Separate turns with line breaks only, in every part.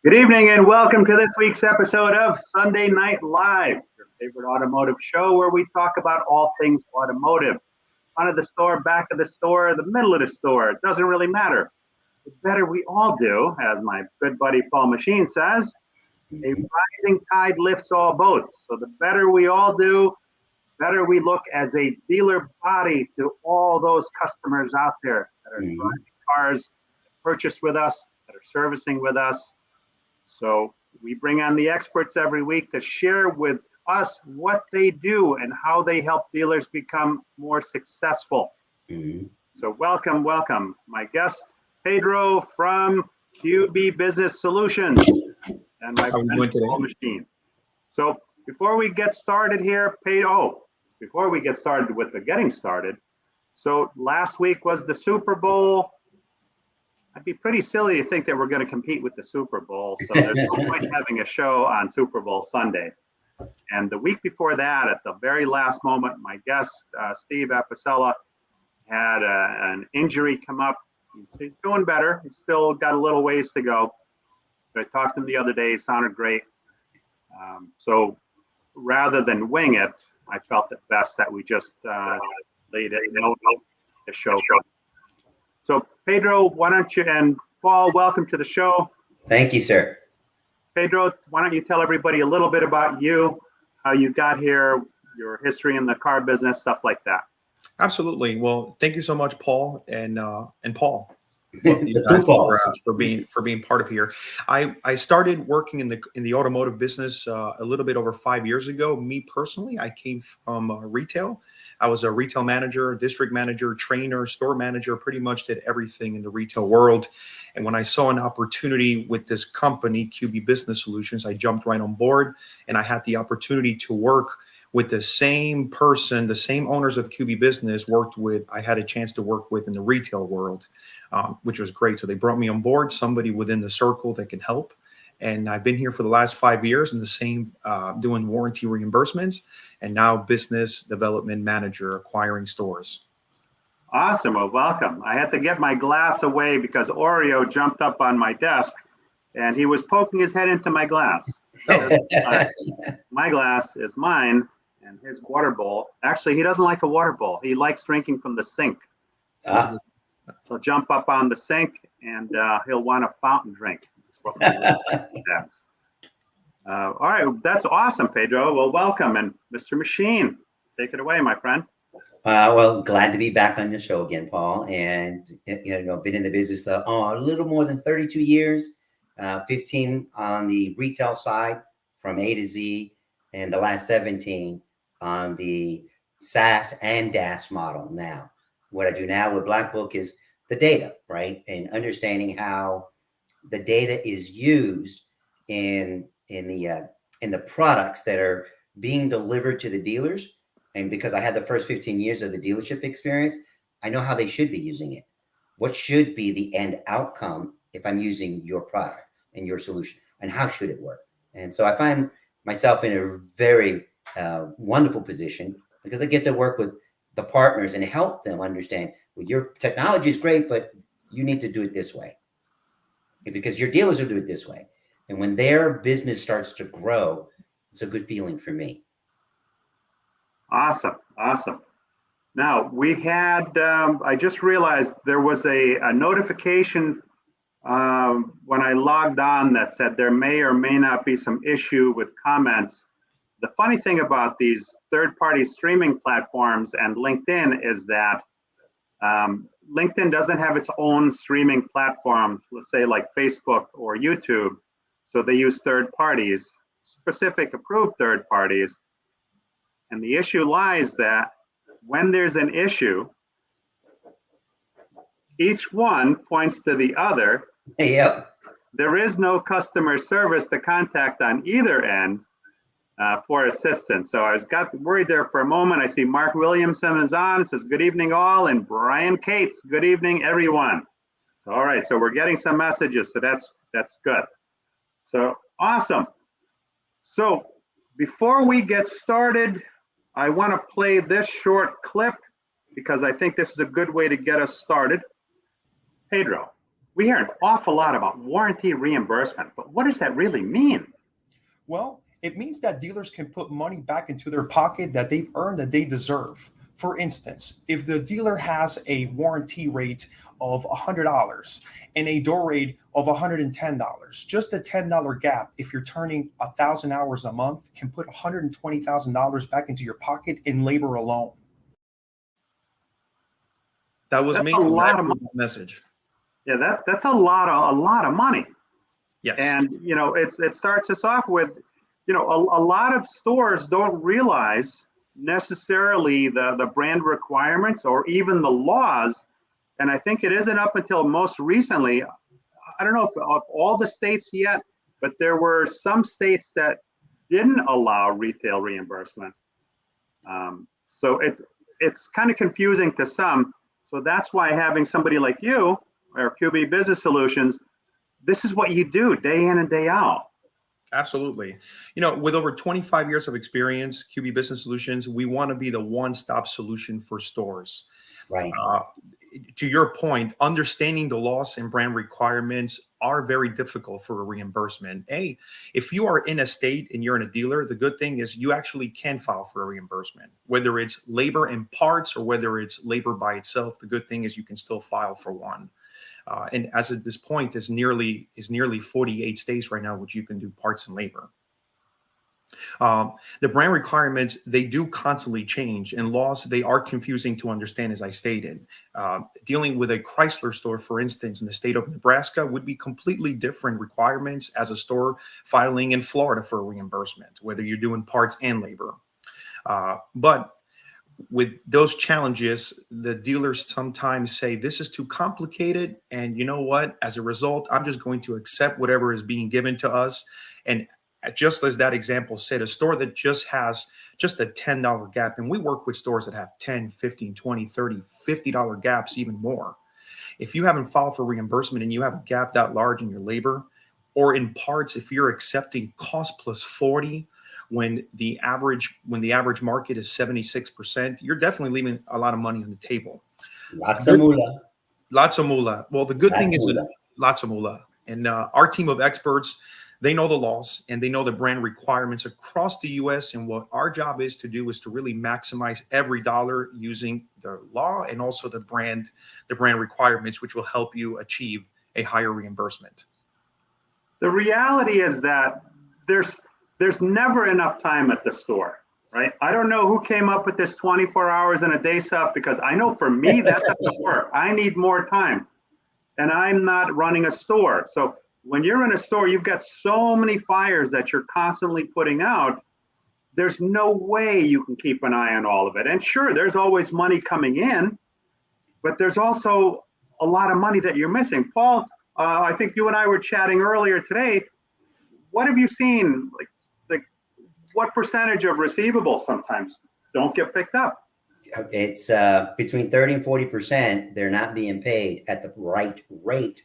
Good evening and welcome to this week's episode of Sunday Night Live, your favorite automotive show where we talk about all things automotive. Front of the store, back of the store, the middle of the store, it doesn't really matter. The better we all do, as my good buddy Paul Machine says, a rising tide lifts all boats. So the better we all do, better we look as a dealer body to all those customers out there that are driving cars, purchased with us, that are servicing with us. So we bring on the experts every week to share with us what they do and how they help dealers become more successful. So welcome. My guest, Pedro from QB Business Solutions and my friend Paul Machine. So before we get started here, before we get started with the getting started, so last week was the Super Bowl. I'd be pretty silly to think that we're going to compete with the Super Bowl. So there's no point having a show on Super Bowl Sunday. And the week before that, at the very last moment, my guest, Steve Apicella, had an injury come up. He's doing better. He's still got a little ways to go. But I talked to him the other day. He sounded great. So rather than wing it, I felt it best that we just laid it out the show. So Pedro, why don't you, and Paul, welcome to the show.
Thank you, sir.
Pedro, why don't you tell everybody a little bit about you, how you got here, your history in the car business, stuff like that.
Absolutely. Well, thank you so much, Paul and Paul. Both of you guys for being part of here. I started working in the automotive business a little bit over 5 years ago. Me personally, I came from retail. I was a retail manager, district manager, trainer, store manager, pretty much did everything in the retail world. And when I saw an opportunity with this company, QB Business Solutions, I jumped right on board and I had the opportunity to work with the same person, the same owners of QB Business I had a chance to work with in the retail world, which was great. So they brought me on board, somebody within the circle that can help. And I've been here for the last 5 years in the same, doing warranty reimbursements and now business development manager, acquiring stores.
Awesome. Well, welcome. I had to get my glass away because Oreo jumped up on my desk and he was poking his head into my glass. My glass is mine. And his water bowl, actually, he doesn't like a water bowl. He likes drinking from the sink. So he'll jump up on the sink and he'll want a fountain drink. All right, that's awesome, Pedro. Well, welcome. And Mr. Machine, take it away, my friend.
Well, glad to be back on your show again, Paul. And, been in the business a little more than 32 years, 15 on the retail side from A to Z, and the last 17 on the SaaS and DaaS model. Now, what I do now with Black Book is the data, right? And understanding how the data is used in the products that are being delivered to the dealers. And because I had the first 15 years of the dealership experience, I know how they should be using it. What should be the end outcome if I'm using your product and your solution, and how should it work? And so I find myself in a very wonderful position because I get to work with the partners and help them understand, well, your technology is great, but you need to do it this way because your dealers will do it this way. And when their business starts to grow, it's a good feeling for me.
Awesome. Now we had, I just realized there was a notification when I logged on that said there may or may not be some issue with comments. The funny thing about these third-party streaming platforms and LinkedIn is that LinkedIn doesn't have its own streaming platform, let's say like Facebook or YouTube. So they use third parties, specific approved third parties. And the issue lies that when there's an issue, each one points to the other.
Yep.
There is no customer service to contact on either end for assistance. So I got worried there for a moment. I see Mark Williamson is on, says, good evening all, and Brian Cates, good evening everyone. So, all right, so we're getting some messages, so that's good. So awesome. So before we get started, I want to play this short clip because I think this is a good way to get us started. Pedro, we hear an awful lot about warranty reimbursement, but what does that really mean?
Well, it means that dealers can put money back into their pocket that they've earned, that they deserve. For instance, if the dealer has a warranty rate of $100 and a door rate of $110, just a $10 gap, if you're turning 1,000 hours a month, can put $120,000 back into your pocket in labor alone. That was me.
A lot of
message.
Yeah, that's a lot of money.
Yes.
And it starts us off with, a lot of stores don't realize necessarily the brand requirements or even the laws. And I think it isn't up until most recently, I don't know if all the states yet, but there were some states that didn't allow retail reimbursement. So it's kind of confusing to some. So that's why having somebody like you or QB Business Solutions, this is what you do day in and day out.
Absolutely. With over 25 years of experience, QB Business Solutions, we want to be the one-stop solution for stores.
Right.
To your point, understanding the laws and brand requirements are very difficult for a reimbursement. If you are in a state and you're in a dealer, the good thing is you actually can file for a reimbursement, whether it's labor and parts or whether it's labor by itself. The good thing is you can still file for one. And as at this point is nearly 48 states right now, which you can do parts and labor. The brand requirements, they do constantly change, and laws, they are confusing to understand, as I stated. Dealing with a Chrysler store, for instance, in the state of Nebraska would be completely different requirements as a store filing in Florida for a reimbursement, whether you're doing parts and labor. But with those challenges, the dealers sometimes say, this is too complicated. And you know what? As a result, I'm just going to accept whatever is being given to us. And just as that example said, a store that just has just a $10 gap, and we work with stores that have 10, 15, 20, 30, $50 gaps, even more. If you haven't filed for reimbursement and you have a gap that large in your labor or in parts, if you're accepting cost plus 40, when the average market is 76%, you're definitely leaving a lot of money on the table.
Lots of moolah.
Lots of moolah. Well, the good thing is that lots of moolah. And our team of experts, they know the laws and they know the brand requirements across the U.S. And what our job is to do is to really maximize every dollar using the law and also the brand requirements, which will help you achieve a higher reimbursement.
The reality is that there's never enough time at the store, right? I don't know who came up with this 24 hours in a day stuff, because I know for me that doesn't work. I need more time, and I'm not running a store. So when you're in a store, you've got so many fires that you're constantly putting out. There's no way you can keep an eye on all of it. And sure, there's always money coming in, but there's also a lot of money that you're missing. Paul, I think you and I were chatting earlier today. What have you seen? Like what percentage of receivables sometimes don't get picked up?
It's between 30 and 40%. They're not being paid at the right rate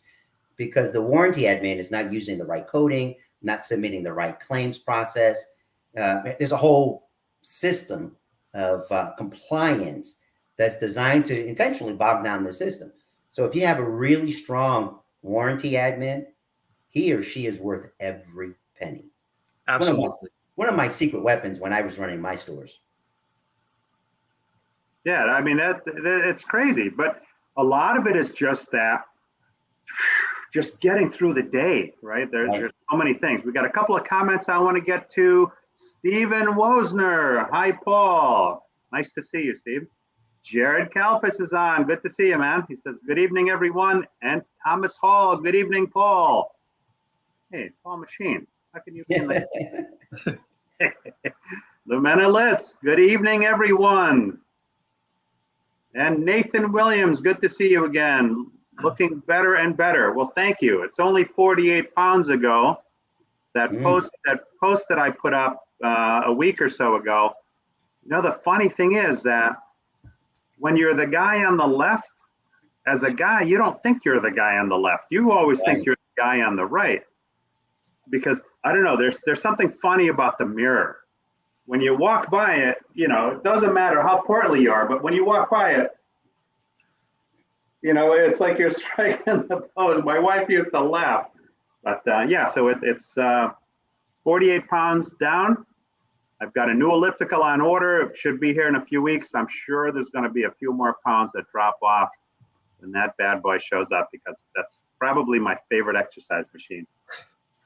because the warranty admin is not using the right coding, not submitting the right claims process. There's a whole system of compliance that's designed to intentionally bog down the system. So if you have a really strong warranty admin, he or she is worth every penny.
Absolutely.
One of my secret weapons when I was running my stores.
Yeah, I mean, it's crazy, but a lot of it is just getting through the day, right? There's so many things. We got a couple of comments I want to get to. Stephen Wosner. Hi, Paul. Nice to see you, Steve. Jared Kalfas is on. Good to see you, man. He says, good evening, everyone. And Thomas Hall. Good evening, Paul. Hey, Paul Machine. How can you be like Lumena Litz, good evening, everyone. And Nathan Williams, good to see you again. Looking better and better. Well, thank you. It's only 48 pounds ago. That post that I put up a week or so ago. The funny thing is that when you're the guy on the left, as a guy, you don't think you're the guy on the left. You always think you're the guy on the right. Because I don't know, there's something funny about the mirror. When you walk by it, it doesn't matter how portly you are, but when you walk by it, It's like you're striking the pose. My wife used to laugh. But yeah, so it's 48 pounds down. I've got a new elliptical on order. It should be here in a few weeks. I'm sure there's going to be a few more pounds that drop off when that bad boy shows up, because that's probably my favorite exercise machine.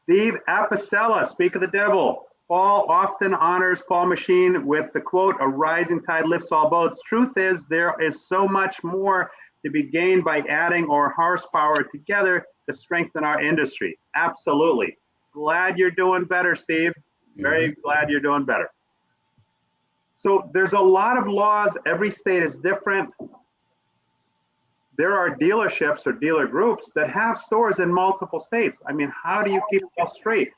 Steve Apicella, speak of the devil. Paul often honors Paul Machine with the quote, "A rising tide lifts all boats." Truth is, there is so much more to be gained by adding our horsepower together to strengthen our industry. Absolutely. Glad you're doing better, Steve. Very glad you're doing better. So there's a lot of laws. Every state is different. There are dealerships or dealer groups that have stores in multiple states. I mean, how do you keep it all straight?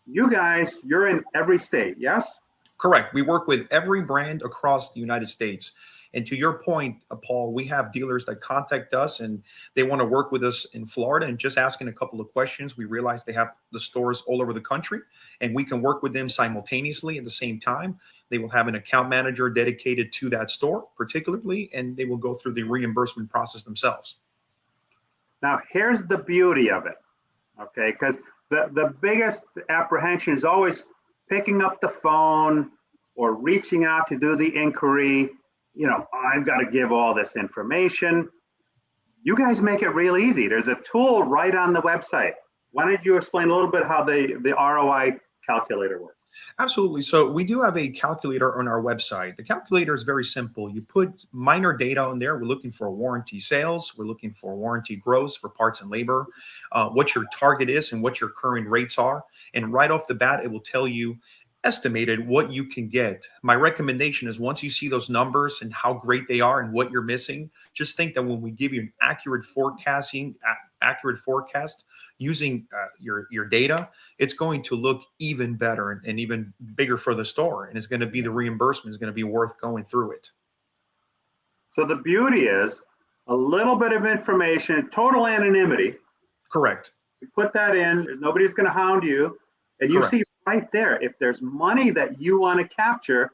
You guys, you're in every state, yes?
Correct. We work with every brand across the United States. And to your point, Paul, we have dealers that contact us and they want to work with us in Florida, and just asking a couple of questions, we realize they have the stores all over the country and we can work with them simultaneously at the same time. They will have an account manager dedicated to that store particularly, and they will go through the reimbursement process themselves.
Now, here's the beauty of it, okay? Because the biggest apprehension is always picking up the phone or reaching out to do the inquiry. I've got to give all this information. You guys make it real easy. There's a tool right on the website. Why don't you explain a little bit how the ROI calculator works?
Absolutely. So we do have a calculator on our website. The calculator is very simple. You put minor data on there. We're looking for warranty sales. We're looking for warranty gross for parts and labor, what your target is and what your current rates are. And right off the bat, it will tell you estimated what you can get. My recommendation is, once you see those numbers and how great they are and what you're missing, just think that when we give you an accurate forecast using your data, it's going to look even better and even bigger for the store. And it's going to be, the reimbursement is going to be worth going through it.
So the beauty is a little bit of information, total anonymity.
Correct.
You put that in, nobody's going to hound you. And you see right there, if there's money that you want to capture,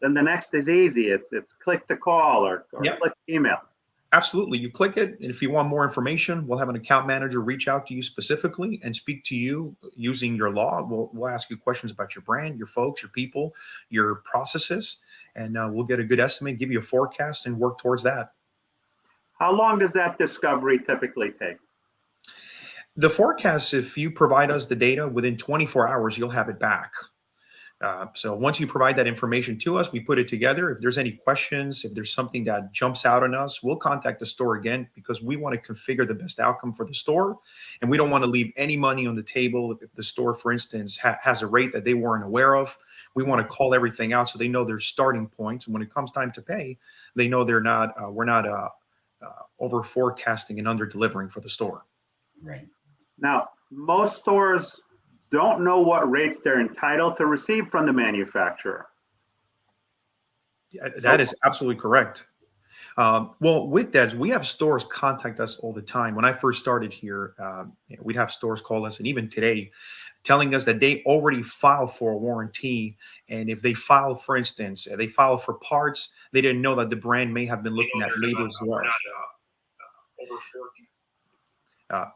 then the next is easy. It's click to call or click email.
Absolutely. You click it, and if you want more information, we'll have an account manager reach out to you specifically and speak to you using your log. We'll ask you questions about your brand, your folks, your people, your processes, and we'll get a good estimate, give you a forecast, and work towards that.
How long does that discovery typically take?
The forecast, if you provide us the data within 24 hours, you'll have it back. So once you provide that information to us, we put it together. If there's any questions, if there's something that jumps out on us, we'll contact the store again, because we want to configure the best outcome for the store. And we don't want to leave any money on the table. If the store, for instance, has a rate that they weren't aware of, we want to call everything out so they know their starting points. And when it comes time to pay, they know we're not over forecasting and under delivering for the store.
Right.
Now, most stores don't know what rates they're entitled to receive from the manufacturer.
That is absolutely correct. Well, with that, we have stores contact us all the time. When I first started here, we'd have stores call us, and even today, telling us that they already filed for a warranty. And if they file, for instance, they file for parts, they didn't know that the brand may have been looking at labor as well. Over 40.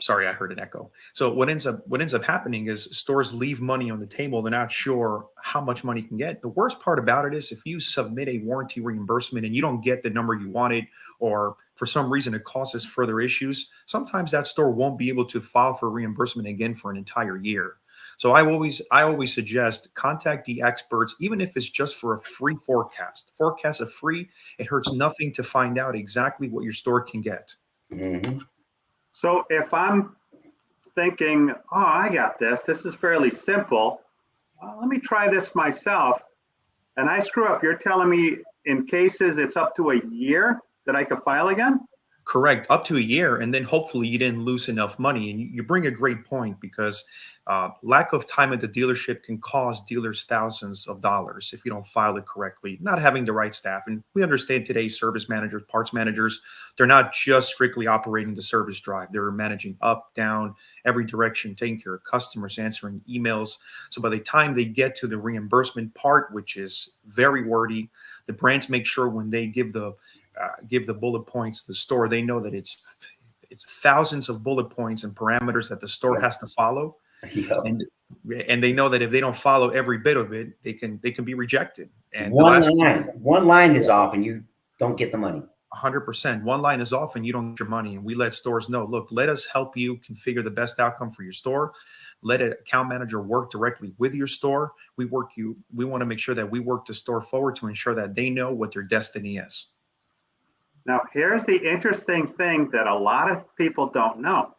Sorry, I heard an echo. So what ends up happening is stores leave money on the table. They're not sure how much money you can get. The worst part about it is if you submit a warranty reimbursement and you don't get the number you wanted, or for some reason it causes further issues, sometimes that store won't be able to file for reimbursement again for an entire year. So I always suggest contact the experts, even if it's just for a free forecast. Forecasts are free. It hurts nothing to find out exactly what your store can get.
Mm-hmm.
So if I'm thinking, oh, I got this is fairly simple, let me try this myself, and I screw up, you're telling me in cases it's up to a year that I could file again?
Correct. Up to a year. And then hopefully you didn't lose enough money. And you bring a great point, because lack of time at the dealership can cost dealers thousands of dollars if you don't file it correctly, not having the right staff. And we understand today's service managers, parts managers, they're not just strictly operating the service drive. They're managing up, down, every direction, taking care of customers, answering emails. So by the time they get to the reimbursement part, which is very wordy, the brands make sure when they give the give the bullet points to the store, they know that it's thousands of bullet points and parameters that the store has to follow.
Yep.
And they know that if they don't follow every bit of it, they can be rejected. And
one line is off and you don't get the money.
100%. One line is off and you don't get your money. And we let stores know, look, let us help you configure the best outcome for your store. Let an account manager work directly with your store. We want to make sure that we work the store forward to ensure that they know what their destiny is.
Now, here's the interesting thing that a lot of people don't know.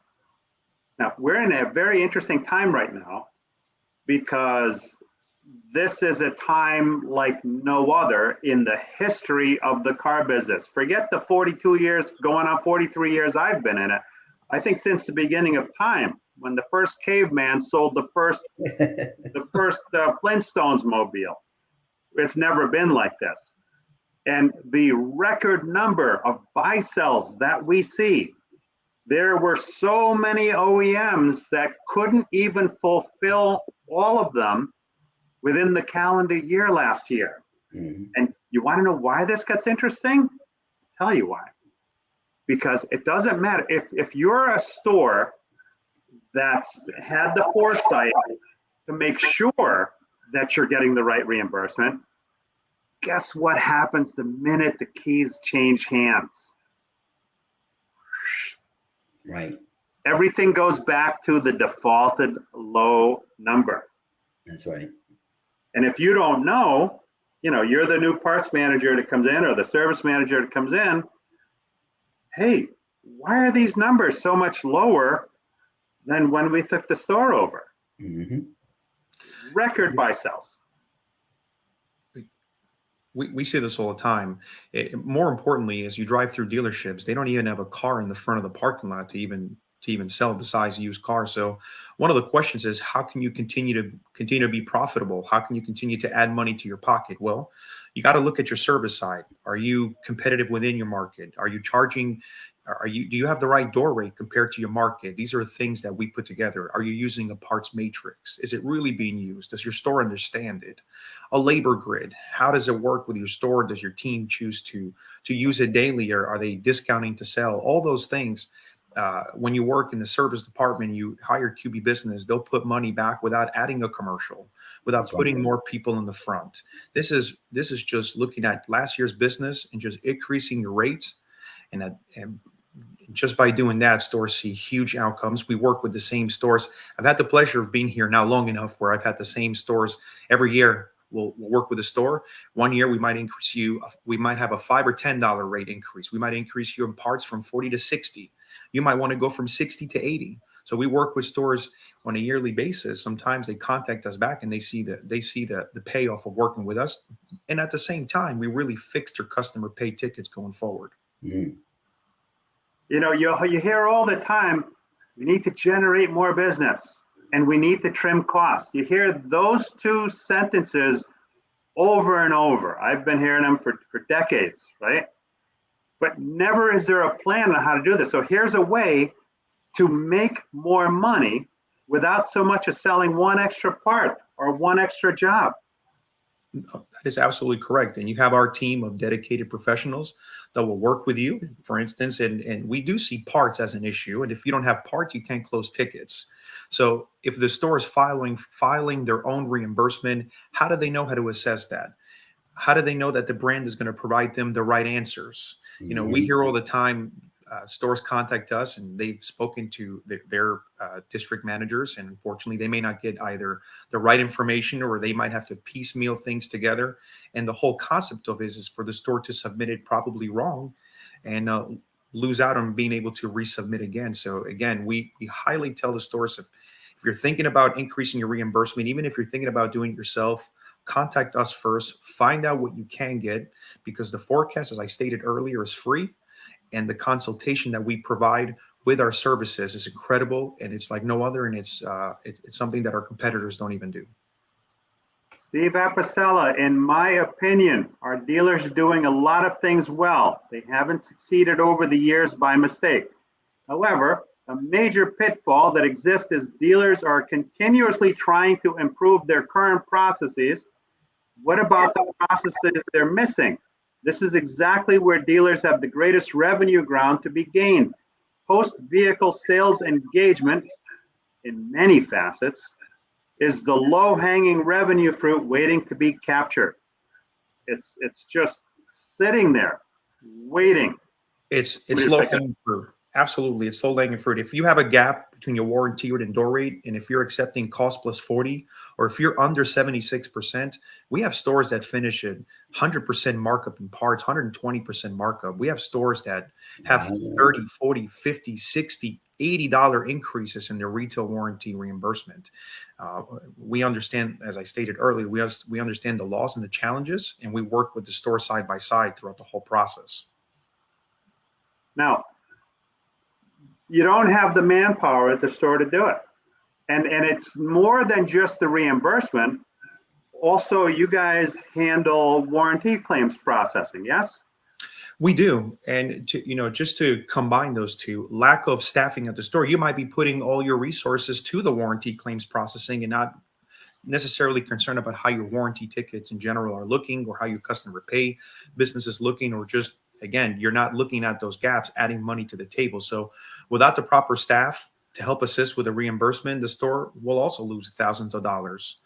Now, we're in a very interesting time right now because this is a time like no other in the history of the car business. Forget the 42 years, going on 43 years I've been in it. I think since the beginning of time, when the first caveman sold the first Flintstones mobile, it's never been like this. And the record number of buy sells that we see, there were so many OEMs that couldn't even fulfill all of them within the calendar year last year.
Mm-hmm.
And you want to know why this gets interesting? I'll tell you why. Because it doesn't matter. If you're a store that's had the foresight to make sure that you're getting the right reimbursement, guess what happens the minute the keys change hands?
Right.
Everything goes back to the defaulted low number.
That's right.
And if you don't know, you're the new parts manager that comes in or the service manager that comes in. Hey, why are these numbers so much lower than when we took the store over?
Mm-hmm.
Record buy sells.
We see this all the time. More importantly, as you drive through dealerships, they don't even have a car in the front of the parking lot to even sell besides used cars. So one of the questions is, how can you continue to be profitable? How can you continue to add money to your pocket? Well, you got to look at your service side. Are you competitive within your market? Are you charging? Do you have the right door rate compared to your market? These are things that we put together. Are you using a parts matrix? Is it really being used? Does your store understand it? A labor grid. How does it work with your store? Does your team choose to use it daily, or are they discounting to sell? All those things. When you work in the service department, you hire QB Business, they'll put money back without adding a commercial, without putting more people in the front. This is just looking at last year's business and just increasing your rates. And just by doing that, stores see huge outcomes. We work with the same stores. I've had the pleasure of being here now long enough where I've had the same stores every year. We'll work with a store. One year we might increase you. We might have a $5 or $10 rate increase. We might increase your parts from 40 to 60. You might want to go from 60 to 80. So we work with stores on a yearly basis. Sometimes they contact us back and they see the payoff of working with us. And at the same time, we really fix their customer pay tickets going forward.
Mm.
You hear all the time, we need to generate more business and we need to trim costs. You hear those two sentences over and over. I've been hearing them for decades, right? But never is there a plan on how to do this. So here's a way to make more money without so much as selling one extra part or one extra job.
That is absolutely correct. And you have our team of dedicated professionals that will work with you, for instance, and we do see parts as an issue. And if you don't have parts, you can't close tickets. So if the store is filing their own reimbursement, how do they know how to assess that? How do they know that the brand is going to provide them the right answers? We hear all the time, stores contact us and they've spoken to their district managers, and unfortunately they may not get either the right information or they might have to piecemeal things together. And the whole concept of this is for the store to submit it probably wrong and lose out on being able to resubmit again. So again, we highly tell the stores, if you're thinking about increasing your reimbursement, even if you're thinking about doing it yourself, contact us first, find out what you can get, because the forecast, as I stated earlier, is free. And the consultation that we provide with our services is incredible, and it's like no other, and it's something that our competitors don't even do.
Steve Apicella, in my opinion, our dealers are doing a lot of things well. They haven't succeeded over the years by mistake. However, a major pitfall that exists is dealers are continuously trying to improve their current processes. What about the processes they're missing? This is exactly where dealers have the greatest revenue ground to be gained. Post-vehicle sales engagement, in many facets, is the low-hanging revenue fruit waiting to be captured. It's just sitting there, waiting.
It's low-hanging fruit. Absolutely, it's low-hanging fruit. If you have a gap between your warranty rate and door rate, and if you're accepting cost plus 40, or if you're under 76%, we have stores that finish at 100% markup in parts, 120% markup. We have stores that have 30, 40, 50, 60, $80 increases in their retail warranty reimbursement. We understand, as I stated earlier, we understand the laws and the challenges, and we work with the store side by side throughout the whole process.
Now, you don't have the manpower at the store to do it. And it's more than just the reimbursement. Also, you guys handle warranty claims processing, yes?
We do. And just to combine those two, lack of staffing at the store, you might be putting all your resources to the warranty claims processing and not necessarily concerned about how your warranty tickets in general are looking, or how your customer pay business is looking, or just, again, you're not looking at those gaps, adding money to the table. So without the proper staff to help assist with the reimbursement, the store will also lose thousands of dollars.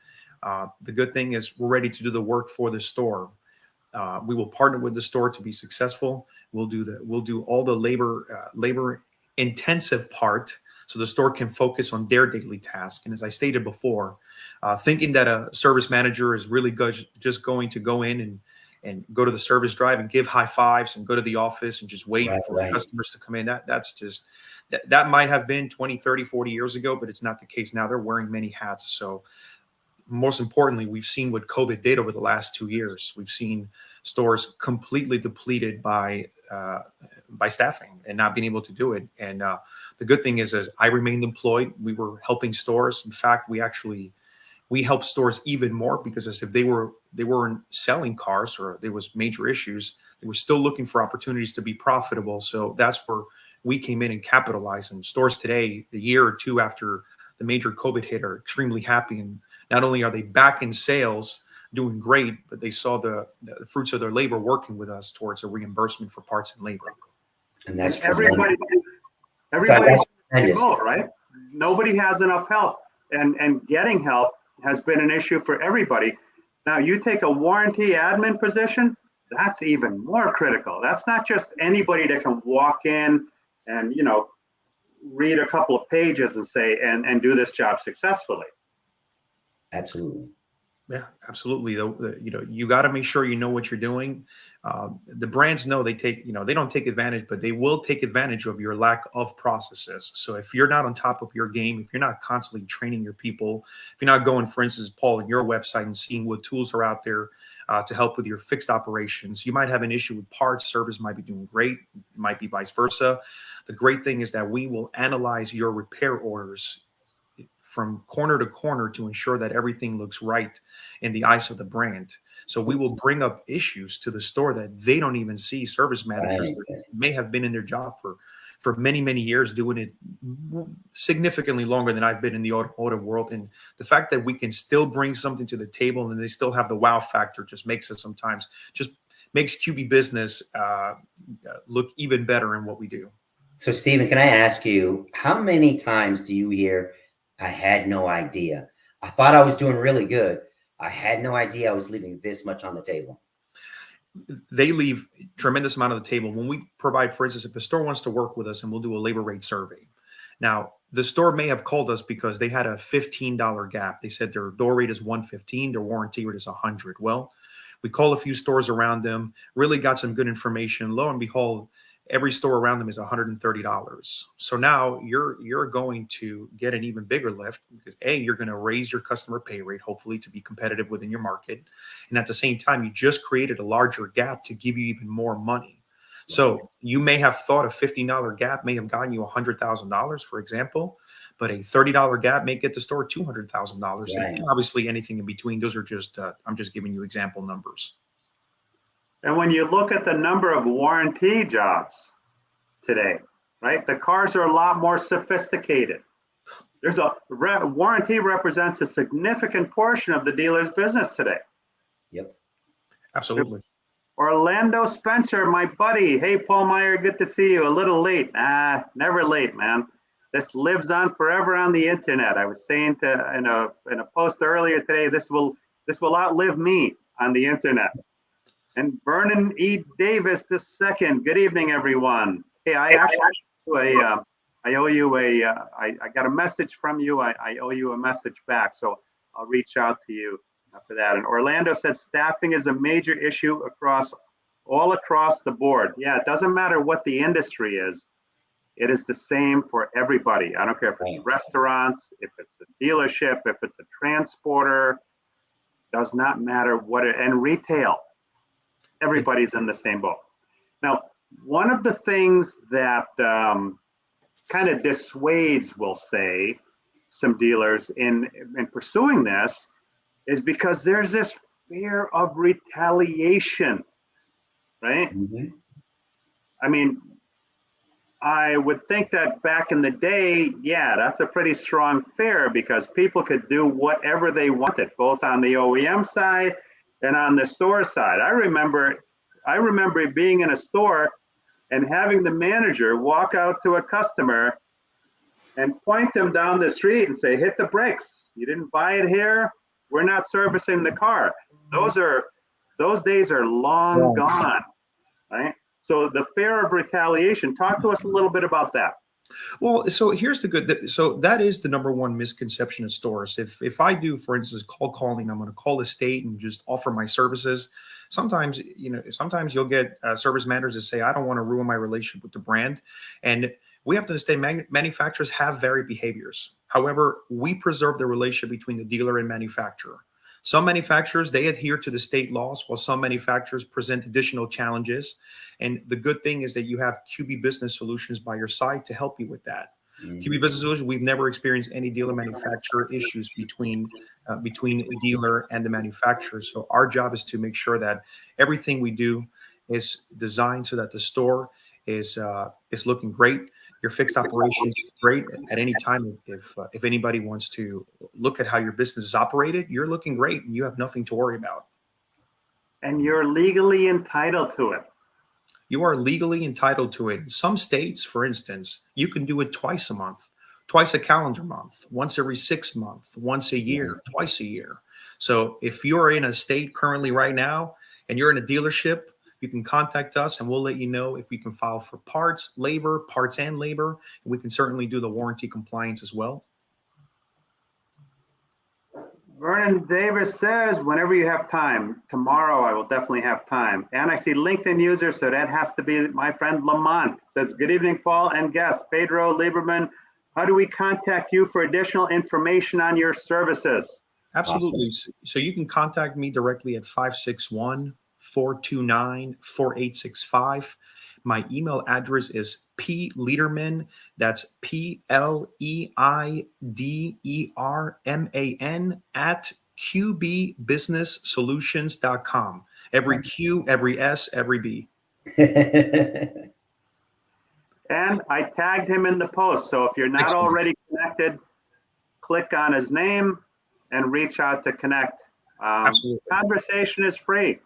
The good thing is we're ready to do the work for the store. We will partner with the store to be successful. We'll do all the labor intensive part, so the store can focus on their daily task. And as I stated before, thinking that a service manager is really just going to go in and go to the service drive and give high fives and go to the office and just wait for customers to come in, that might have been 20, 30, 40 years ago, but it's not the case now. They're wearing many hats. So most importantly, we've seen what COVID did over the last 2 years. We've seen stores completely depleted by staffing and not being able to do it. And the good thing is, as I remained employed, we were helping stores. In fact, we helped stores even more, because as if they weren't selling cars or there was major issues, they were still looking for opportunities to be profitable. So that's where we came in and capitalized. And stores today, a year or two after the major COVID hit, are extremely happy. And not only are they back in sales, doing great, but they saw the fruits of their labor working with us towards a reimbursement for parts and labor.
And that's everybody's remote, right? Nobody has enough help, and getting help has been an issue for everybody. Now, you take a warranty admin position, that's even more critical. That's not just anybody that can walk in and read a couple of pages and say and do this job successfully.
Absolutely.
Yeah, absolutely. You got to make sure you know what you're doing. The brands know they don't take advantage, but they will take advantage of your lack of processes. So if you're not on top of your game, if you're not constantly training your people, if you're not going, for instance, Paul, on your website and seeing what tools are out there to help with your fixed operations, you might have an issue with parts. Service might be doing great. It might be vice versa. The great thing is that we will analyze your repair orders from corner to corner to ensure that everything looks right in the eyes of the brand. So we will bring up issues to the store that they don't even see. Service managers that may have been in their job for many, many years, doing it significantly longer than I've been in the automotive world. And the fact that we can still bring something to the table and they still have the wow factor just makes QB business look even better in what we do.
So, Stephen, can I ask you, how many times do you hear, "I had no idea. I thought I was doing really good. I had no idea I was leaving this much on the table"?
They leave a tremendous amount on the table. When we provide, for instance, if the store wants to work with us and we'll do a labor rate survey. Now, the store may have called us because they had a $15 gap. They said their door rate is $115, their warranty rate is $100. Well, we called a few stores around them, really got some good information. Lo and behold, every store around them is $130. So now you're going to get an even bigger lift, because you're going to raise your customer pay rate, hopefully, to be competitive within your market. And at the same time, you just created a larger gap to give you even more money. So you may have thought a $15 gap may have gotten you $100,000, for example, but a $30 gap may get the store $200,000. And obviously anything in between. Those are just, I'm just giving you example numbers.
And when you look at the number of warranty jobs today, right, the cars are a lot more sophisticated. Warranty represents a significant portion of the dealer's business today.
Yep.
Absolutely.
Orlando Spencer, my buddy. Hey, Paul Meijer, good to see you. A little late. Never late, man. This lives on forever on the internet. I was saying in a post earlier today, this will outlive me on the internet. And Vernon E. Davis II. Good evening, everyone. Hey, I owe you I got a message from you. I owe you a message back. So I'll reach out to you for that. And Orlando said staffing is a major issue all across the board. Yeah, it doesn't matter what the industry is. It is the same for everybody. I don't care if it's restaurants, if it's a dealership, if it's a transporter, does not matter and retail. Everybody's in the same boat. Now, one of the things that kind of dissuades, we'll say, some dealers in pursuing this is because there's this fear of retaliation, right?
Mm-hmm.
I mean, I would think that back in the day, yeah, that's a pretty strong fear because people could do whatever they wanted, both on the OEM side and on the store side. I remember being in a store and having the manager walk out to a customer and point them down the street and say, hit the brakes. You didn't buy it here. We're not servicing the car. Those days are long gone, right? So the fear of retaliation, talk to us a little bit about that.
Well, so here's so that is the number one misconception of stores. If I do, for instance, calling, I'm going to call the state and just offer my services. Sometimes you'll get service managers that say, I don't want to ruin my relationship with the brand. And we have to understand manufacturers have varied behaviors. However, we preserve the relationship between the dealer and manufacturer. Some manufacturers, they adhere to the state laws, while some manufacturers present additional challenges. And the good thing is that you have QB Business Solutions by your side to help you with that. Mm-hmm. QB Business Solutions, we've never experienced any dealer manufacturer issues between a dealer and the manufacturer. So our job is to make sure that everything we do is designed so that the store is looking great. Your fixed operation is great at any time. If anybody wants to look at how your business is operated, you're looking great and you have nothing to worry about.
And you're legally entitled to it.
You are legally entitled to it. In some states, for instance, you can do it twice a month, twice a calendar month, once every 6 months, once a year, twice a year. So if you're in a state currently right now and you're in a dealership, you can contact us and we'll let you know if we can file for parts and labor. And we can certainly do the warranty compliance as well.
Vernon Davis says, whenever you have time, tomorrow I will definitely have time. And I see LinkedIn user, so that has to be my friend Lamont. Says, good evening, Paul and guests. Pedro, Leiderman, how do we contact you for additional information on your services?
Absolutely. Awesome. So you can contact me directly at 561-429-4865. My email address is pleiderman, that's PLEIDERMAN at qbbusinesssolutions.com. Every Q, every S, every B.
And I tagged him in the post. So if you're not already connected, click on his name and reach out to connect. Absolutely. Conversation is free.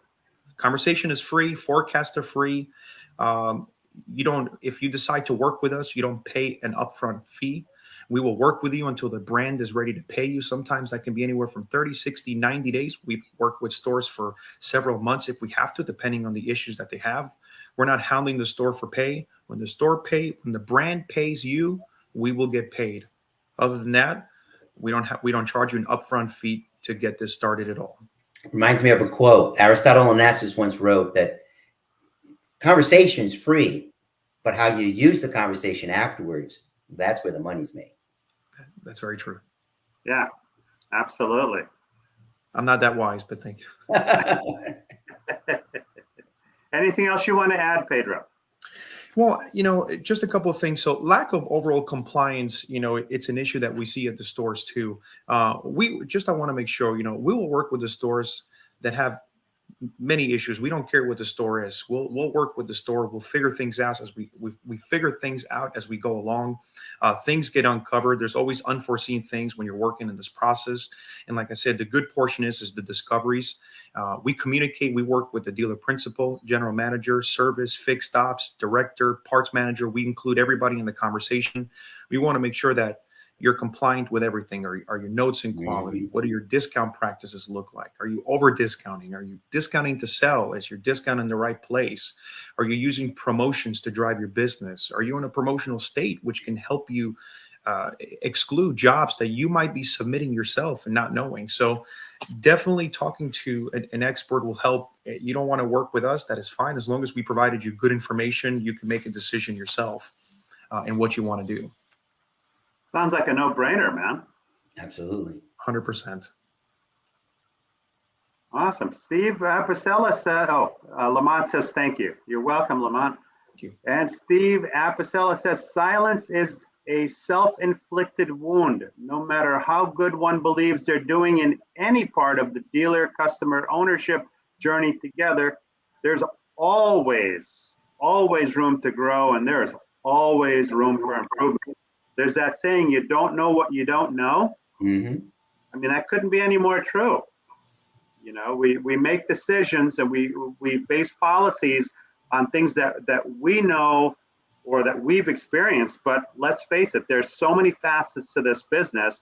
Conversation is free. Forecasts are free. If you decide to work with us, you don't pay an upfront fee. We will work with you until the brand is ready to pay you. Sometimes that can be anywhere from 30, 60, 90 days. We've worked with stores for several months if we have to, depending on the issues that they have. We're not hounding the store for pay. When the brand pays you, we will get paid. Other than that, we don't charge you an upfront fee to get this started at all.
Reminds me of a quote. Aristotle Onassis once wrote that conversation is free, but how you use the conversation afterwards, that's where the money's made.
That's very true.
Yeah, absolutely.
I'm not that wise, but thank you.
Anything else you want to add, Pedro?
Well, just a couple of things. So lack of overall compliance, it's an issue that we see at the stores too. I want to make sure, we will work with the stores that have many issues. We don't care what the store is. We'll work with the store. We'll figure things out as we figure things out as we go along. Things get uncovered. There's always unforeseen things when you're working in this process. And like I said, the good portion is the discoveries. We communicate. We work with the dealer principal, general manager, service, fixed ops, director, parts manager. We include everybody in the conversation. We want to make sure that you're compliant with everything. Are your notes in quality? What do your discount practices look like? Are you over discounting? Are you discounting to sell? Is your discount in the right place? Are you using promotions to drive your business? Are you in a promotional state, which can help you exclude jobs that you might be submitting yourself and not knowing? So definitely talking to an expert will help. You don't want to work with us. That is fine. As long as we provided you good information, you can make a decision yourself in what you want to do.
Sounds like a no-brainer, man.
Absolutely.
100%.
Awesome. Steve Apicella said, Lamont says, thank you. You're welcome, Lamont.
Thank you.
And Steve Apicella says, silence is a self-inflicted wound. No matter how good one believes they're doing in any part of the dealer customer ownership journey together, there's always room to grow, and there's always room for improvement. There's that saying, you don't know what you don't know.
Mm-hmm.
I mean, that couldn't be any more true. You know, we make decisions and we base policies on things that we know or that we've experienced. But let's face it, there's so many facets to this business.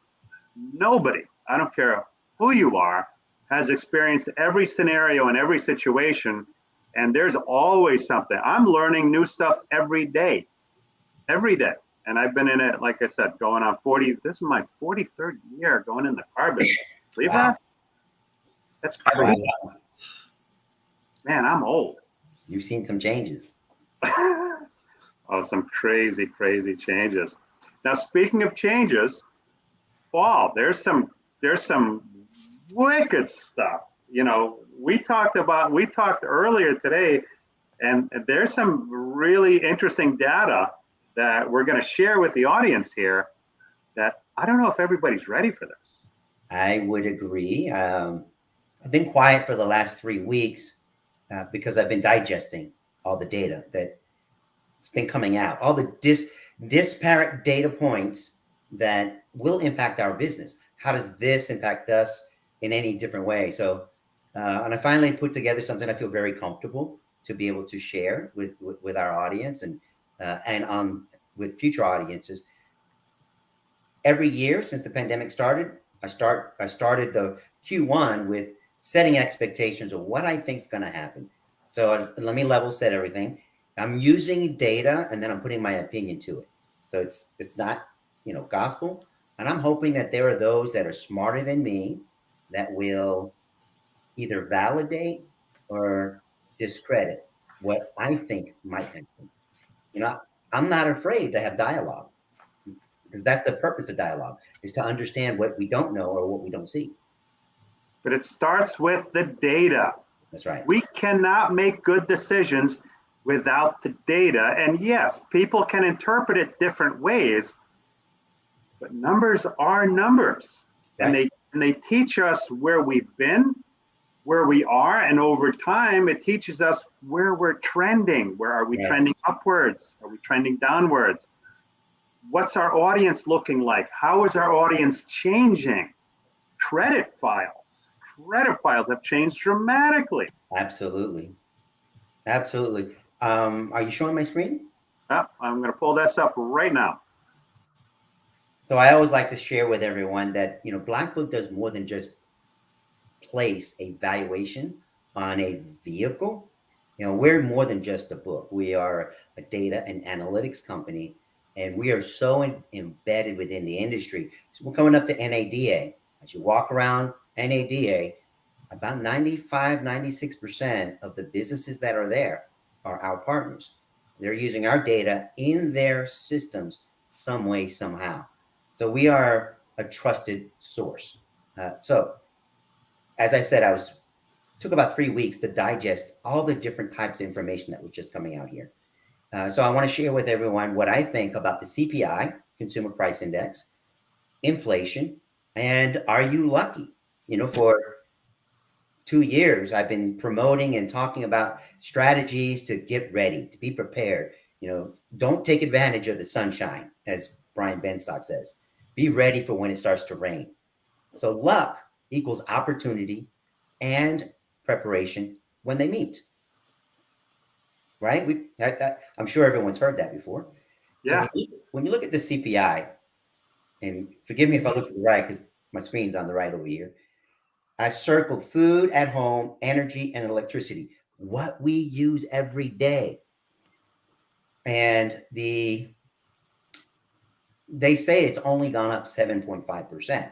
Nobody, I don't care who you are, has experienced every scenario and every situation. And there's always something. I'm learning new stuff every day. And I've been in it, like I said, going on 40. This is my 43rd year going in the car business. Believe that? That's crazy.
Wow.
Man, I'm old.
You've seen some changes.
Some crazy changes. Now, speaking of changes, Paul, there's some wicked stuff. You know, we talked earlier today, and there's some really interesting data that we're going to share with the audience here that I don't know if everybody's ready for this.
I would agree. I've been quiet for the last 3 weeks because I've been digesting all the data that it's been coming out, all the disparate data points that will impact our business. How does this impact us in any different way? So, and I finally put together something I feel very comfortable to be able to share with our audience and with future audiences. Every year since the pandemic started, I started the Q1 with setting expectations of what I think is going to happen. So let me level set everything. I'm using data and then I'm putting my opinion to it. So it's not, gospel. And I'm hoping that there are those that are smarter than me that will either validate or discredit what I think might happen. I'm not afraid to have dialogue because that's the purpose of dialogue, is to understand what we don't know or what we don't see.
But it starts with the data.
That's right.
We cannot make good decisions without the data. And yes, people can interpret it different ways, but numbers are numbers. Right. And they teach us where we've been, where we are, and over time, it teaches us where we're trending. Where are we trending upwards? Are we trending downwards? What's our audience looking like? How is our audience changing? Credit files have changed dramatically.
Absolutely. Are you showing my screen?
I'm going to pull this up right now.
So I always like to share with everyone that, Black Book does more than just place a valuation on a vehicle. We're more than just a book. We are a data and analytics company, and we are so embedded within the industry. So we're coming up to NADA. As you walk around NADA, about 96% of the businesses that are there are our partners. They're using our data in their systems some way, somehow. So we are a trusted source. So as I said, took about 3 weeks to digest all the different types of information that was just coming out here. So I want to share with everyone what I think about the CPI, Consumer Price Index, inflation, and are you lucky, 2 years, I've been promoting and talking about strategies to get ready, to be prepared. Don't take advantage of the sunshine, as Brian Benstock says. Be ready for when it starts to rain. So luck equals opportunity and preparation when they meet. Right? I'm sure everyone's heard that before.
Yeah.
So when you look at the CPI, and forgive me if I look to the right because my screen's on the right over here. I've circled food at home, energy, and electricity, what we use every day. And they say it's only gone up 7.5%.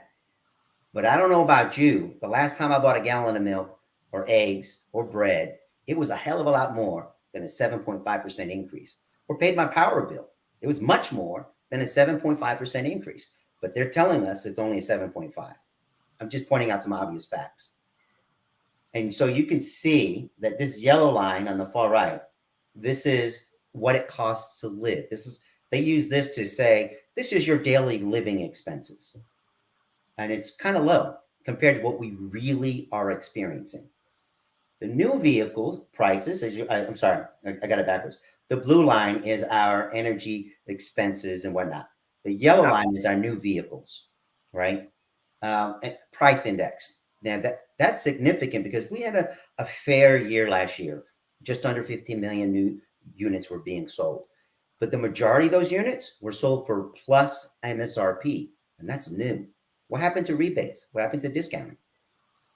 But I don't know about you. The last time I bought a gallon of milk or eggs or bread, it was a hell of a lot more than a 7.5% increase. Or paid my power bill. It was much more than a 7.5% increase. But they're telling us it's only a 7.5. I'm just pointing out some obvious facts. And so you can see that this yellow line on the far right, this is what it costs to live. They use this to say, this is your daily living expenses. And it's kind of low compared to what we really are experiencing. The new vehicle prices, I'm sorry, I got it backwards. The blue line is our energy expenses and whatnot. The yellow line is our new vehicles, right? And price index. Now that's significant because we had a fair year last year. Just under 15 million new units were being sold. But the majority of those units were sold for plus MSRP, and that's new. What happened to rebates? What happened to discounting?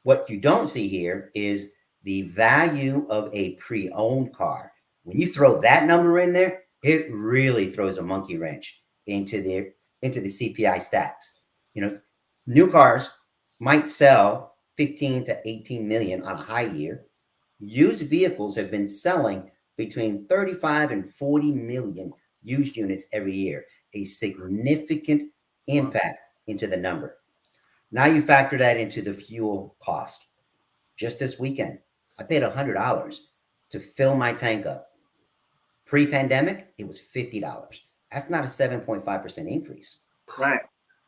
What you don't see here is the value of a pre-owned car. When you throw that number in there, it really throws a monkey wrench into the CPI stats. New cars might sell 15 to 18 million on a high year. Used vehicles have been selling between 35 and 40 million used units every year, a significant impact into the number. Now you factor that into the fuel cost. Just this weekend, I paid $100 to fill my tank up. Pre-pandemic, it was $50. That's not a 7.5% increase.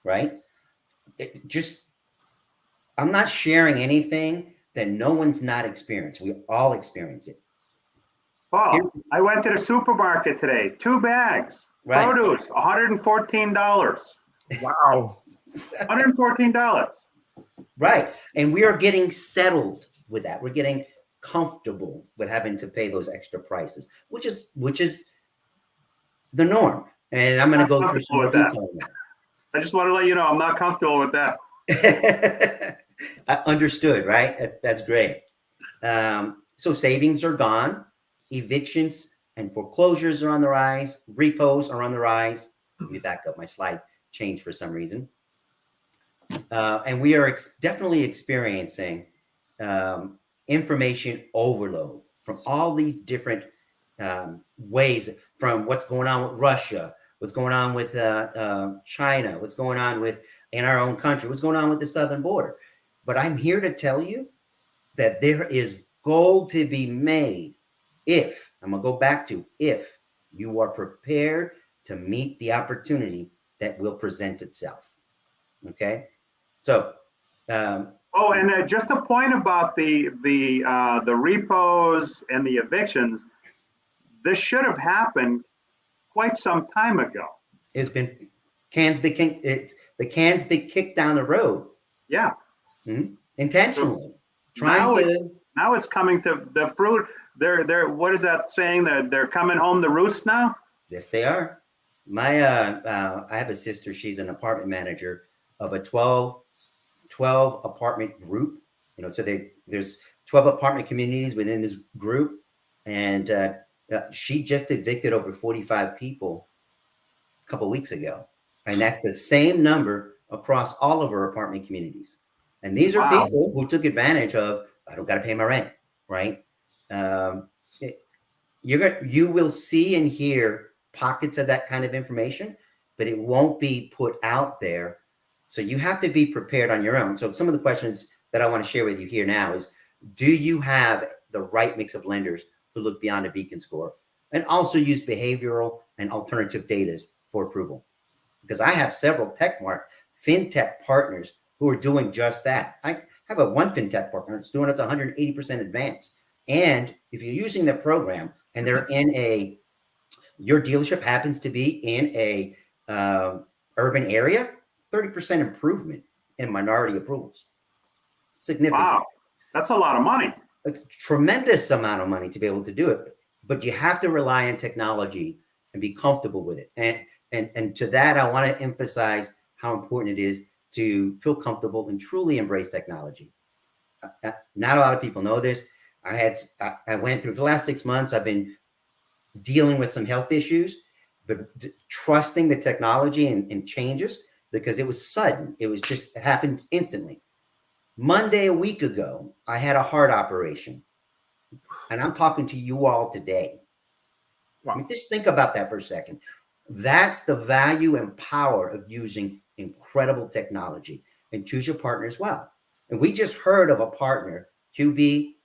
Right? I'm not sharing anything that no one's not experienced. We all experience it.
Paul, I went to the supermarket today. 2 bags. Right. Produce, $114.
Wow.
$114.
Right. And we are getting settled with that. We're getting comfortable with having to pay those extra prices, which is the norm. And I'm going to go through some more detail on that.
I just want to let you know I'm not comfortable with that.
Understood, right? That's great. So savings are gone. Evictions and foreclosures are on the rise. Repos are on the rise. Let me back up. My slide changed for some reason. And we are definitely experiencing information overload from all these different ways, from what's going on with Russia, what's going on with China, what's going on in our own country, what's going on with the southern border. But I'm here to tell you that there is gold to be made if you are prepared to meet the opportunity that will present itself. Okay, so.
And just a point about the repos and the evictions. This should have happened quite some time ago.
It's been the can's been kicked down the road.
Yeah,
intentionally
so now it's coming to the fruit. They're what is that saying, that they're coming home to roost now?
Yes, they are. I have a sister. She's an apartment manager of a 12 apartment group. So there's 12 apartment communities within this group, and she just evicted over 45 people a couple of weeks ago, and that's the same number across all of her apartment communities. And these are people who took advantage of, I don't got to pay my rent, right? You will see and hear pockets of that kind of information, but it won't be put out there. So you have to be prepared on your own. So some of the questions that I want to share with you here now is, do you have the right mix of lenders who look beyond a beacon score and also use behavioral and alternative data for approval? Because I have several fintech partners who are doing just that. I have one fintech partner that's doing it to 180% advance. And if you're using the program and they're in your dealership happens to be in a urban area, 30% improvement in minority approvals. Significant.
Wow, that's a lot of money.
It's a tremendous amount of money to be able to do it, but you have to rely on technology and be comfortable with it. And to that, I want to emphasize how important it is to feel comfortable and truly embrace technology. Not a lot of people know this. I went through the last 6 months, I've been dealing with some health issues, but trusting the technology and changes, because it was sudden. It happened instantly. Monday, a week ago, I had a heart operation, and I'm talking to you all today. Wow. I mean, just think about that for a second. That's the value and power of using incredible technology, and choose your partner as well. And we just heard of a partner, QB,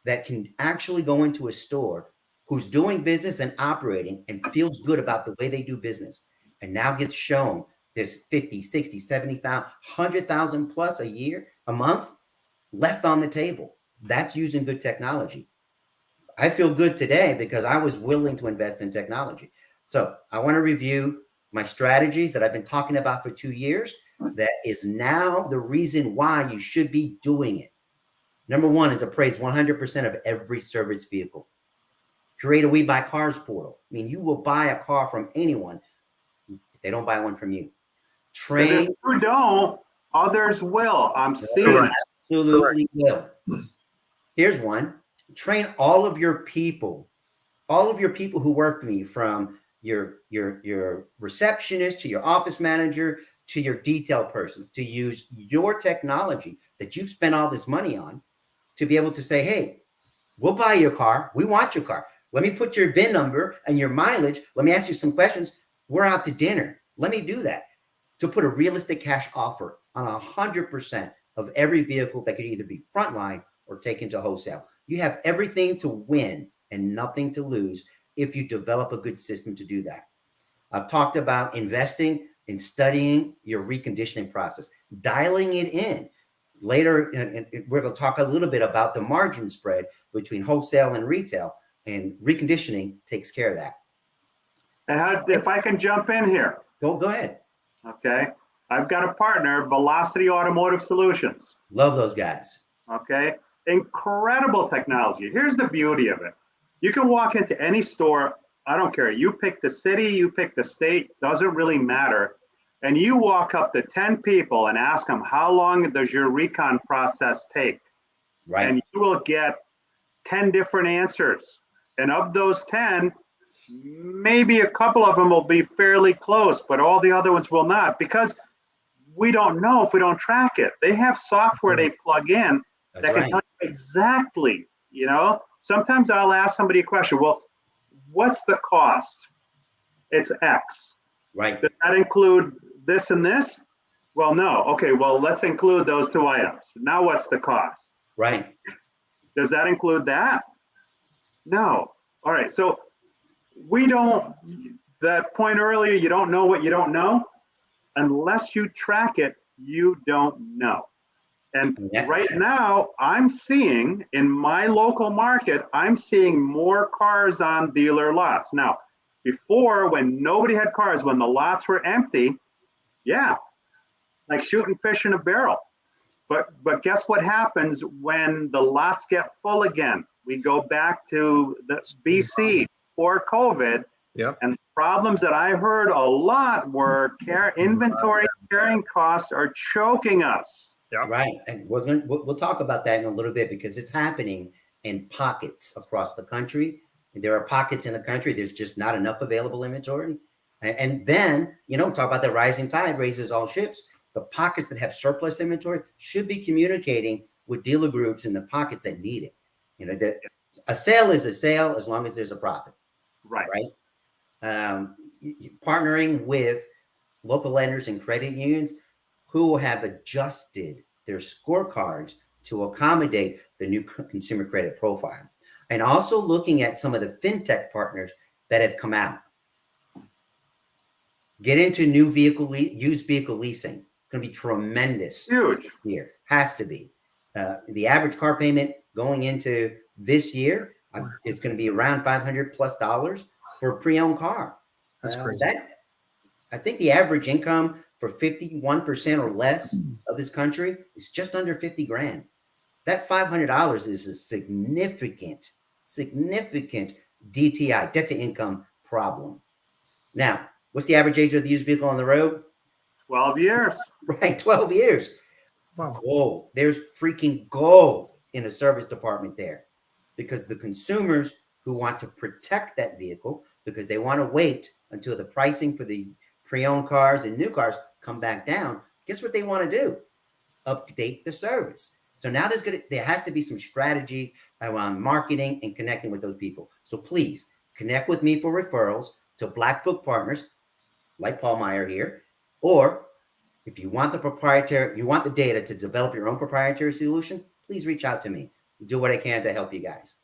that can actually go into a store who's doing business and operating and feels good about the way they do business, and now gets shown there's 50, 60, 70,000, 100,000 plus a month left on the table. That's using good technology. I feel good today because I was willing to invest in technology. So I want to review my strategies that I've been talking about for 2 years. That is now the reason why you should be doing it. Number one is appraise 100% of every service vehicle. Create a We Buy Cars portal. I mean, you will buy a car from anyone if they don't buy one from you. Train.
If you don't, others will. I'm seeing.
Absolutely will. Here's one. Train all of your people who work for me, from your receptionist to your office manager to your detail person, to use your technology that you've spent all this money on to be able to say, hey, we'll buy your car. We want your car. Let me put your VIN number and your mileage. Let me ask you some questions. We're out to dinner. Let me do that. To put a realistic cash offer on 100% of every vehicle that could either be frontline or taken to wholesale. You have everything to win and nothing to lose if you develop a good system to do that. I've talked about investing in studying your reconditioning process, dialing it in. Later, and we're going to talk a little bit about the margin spread between wholesale and retail, and reconditioning takes care of that.
And if I can jump in here.
Go ahead.
Okay. I've got a partner, Velocity Automotive Solutions.
Love those guys.
Okay. Incredible technology. Here's the beauty of it. You can walk into any store. I don't care. You pick the city, you pick the state, doesn't really matter. And you walk up to 10 people and ask them, how long does your recon process take?
Right.
And you will get 10 different answers. And of those 10, maybe a couple of them will be fairly close, but all the other ones will not, because we don't know if we don't track it. They have software they plug in that can tell you exactly, Sometimes I'll ask somebody a question, well, what's the cost? It's X.
Right.
Does that include this and this? Well, no. Okay, well, let's include those 2 items. Now what's the cost?
Right.
Does that include that? No. All right, so we don't, that point earlier, you don't know what you don't know. Unless you track it, you don't know. And right now, I'm seeing in my local market, I'm seeing more cars on dealer lots. Now, before, when nobody had cars, when the lots were empty, yeah, like shooting fish in a barrel. But guess what happens when the lots get full again? We go back to the BC or COVID.
Yep.
And the problems that I heard a lot were inventory carrying costs are choking us.
Yeah.
Right. And we'll talk about that in a little bit, because it's happening in pockets across the country. There are pockets in the country, there's just not enough available inventory. And then, talk about the rising tide raises all ships. The pockets that have surplus inventory should be communicating with dealer groups in the pockets that need it. A sale is a sale as long as there's a profit.
Right.
Right. Partnering with local lenders and credit unions who have adjusted their scorecards to accommodate the new consumer credit profile. And also looking at some of the fintech partners that have come out. Get into used vehicle leasing. going to be tremendous.
Huge.
Here has to be. The average car payment going into this year is going to be around $500+ for a pre-owned car.
That's crazy.
I think the average income for 51% or less of this country is just under 50 grand. That $500 is a significant DTI, debt to income problem. Now, what's the average age of the used vehicle on the road?
12 years.
Right, 12 years.
Wow.
Gold. There's freaking gold in a service department there, because the consumers who want to protect that vehicle, because they want to wait until the pricing for the pre-owned cars and new cars come back down, guess what they want to do? Update the service. So now there has to be some strategies around marketing and connecting with those people. So please connect with me for referrals to Black Book partners like Paul Meijer here, or if you want the data to develop your own proprietary solution, please reach out to me. I'll do what I can to help you guys.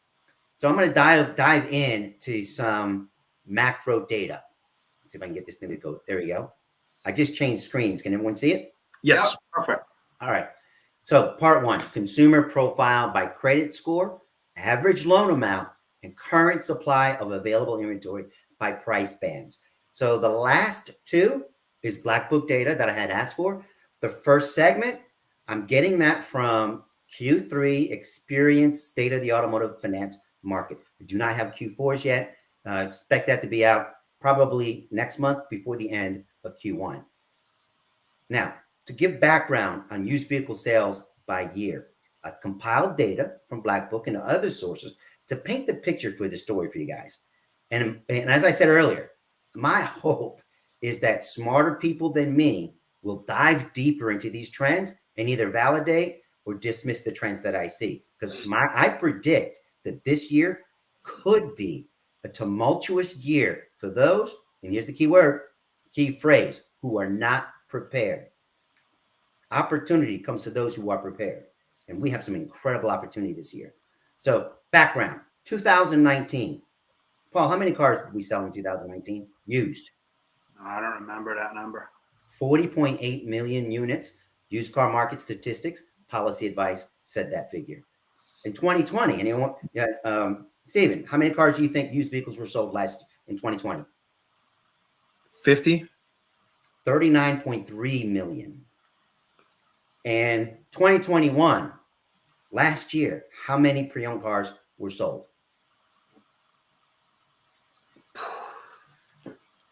So I'm going to dive into some macro data. Let's see if I can get this thing to go. There we go. I just changed screens. Can everyone see it?
Yes.
Yep, perfect.
All right. So part 1, consumer profile by credit score, average loan amount, and current supply of available inventory by price bands. So the last 2 is Black Book data that I had asked for. The first segment, I'm getting that from Q3 Experience State of the Automotive Finance Market. We do not have Q4s yet. Expect that to be out probably next month before the end of Q1. Now, to give background on used vehicle sales by year, I've compiled data from Black Book and other sources to paint the picture for the story for you guys. And as I said earlier, my hope is that smarter people than me will dive deeper into these trends and either validate or dismiss the trends that I see. Because I predict that this year could be a tumultuous year for those, and here's the key phrase, who are not prepared. Opportunity comes to those who are prepared. And we have some incredible opportunity this year. So background, 2019. Paul, how many cars did we sell in 2019? Used.
I don't remember that number.
40.8 million units. Used car market statistics, policy advice said that figure. In 2020, anyone? Steven, how many cars do you think used vehicles were sold in 2020?
50.
39.3 million. And 2021, last year, how many pre-owned cars were sold?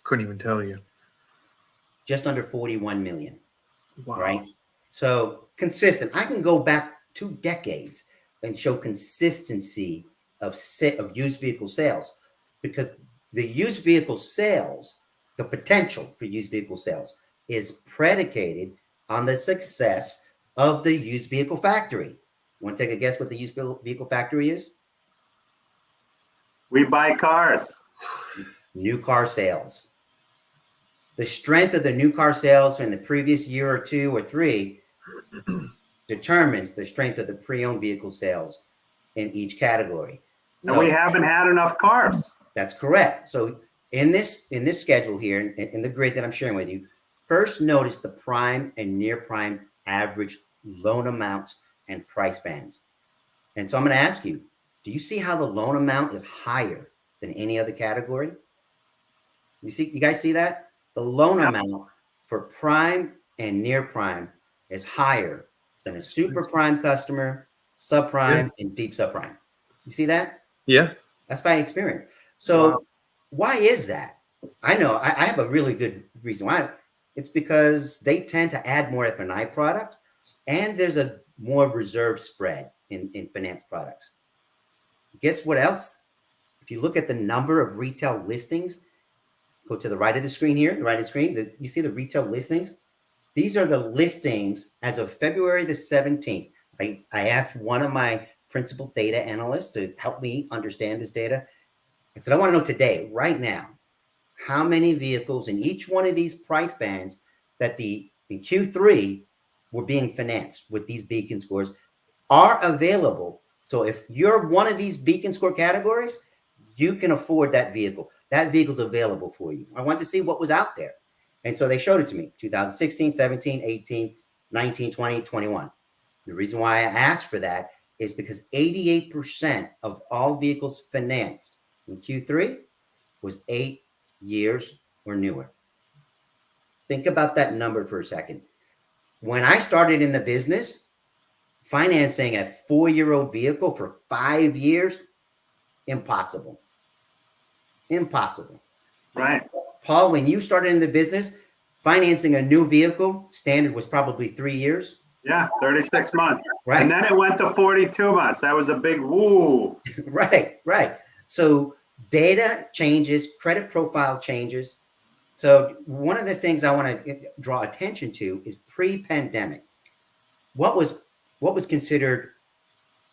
Couldn't even tell you.
Just under 41 million.
Wow.
Right? So consistent. I can go back 2 decades and show consistency of used vehicle sales, because the used vehicle sales, the potential for used vehicle sales is predicated on the success of the used vehicle factory. Want to take a guess what the used vehicle factory is?
We buy cars.
New car sales. The strength of the new car sales in the previous year or 2 or 3 determines the strength of the pre-owned vehicle sales in each category.
And we haven't had enough cars.
That's correct. So in this schedule here, in the grid that I'm sharing with you, first notice the prime and near prime average loan amounts and price bands. And so I'm going to ask you, do you see how the loan amount is higher than any other category? You guys see that? The loan amount for prime and near prime is higher than a super prime customer, subprime, and deep subprime. You see that?
Yeah.
That's by experience. So why is that? I know I have a really good reason why. It's because they tend to add more F&I product, and there's a more reserve spread in finance products. Guess what else? If you look at the number of retail listings, go to the right of the screen here, the right of the screen, you see the retail listings? These are the listings as of February the 17th. I asked one of my principal data analysts to help me understand this data. I said, I want to know today, right now, how many vehicles in each one of these price bands that in Q3 were being financed with these beacon scores are available. So if you're one of these beacon score categories, you can afford that vehicle. That vehicle's available for you. I wanted to see what was out there. And so they showed it to me, 2016, 17, 18, 19, 20, 21. The reason why I asked for that is because 88% of all vehicles financed in Q3 was 8 years or newer. Think about that number for a second. When I started in the business, financing a 4-year-old vehicle for 5 years, impossible. Impossible.
Right.
Paul, when you started in the business, financing a new vehicle, standard was probably 3 years.
Yeah, 36 months.
Right.
And then it went to 42 months. That was a big woo.
Right. So data changes, credit profile changes. So one of the things I want to draw attention to is pre-pandemic. What was considered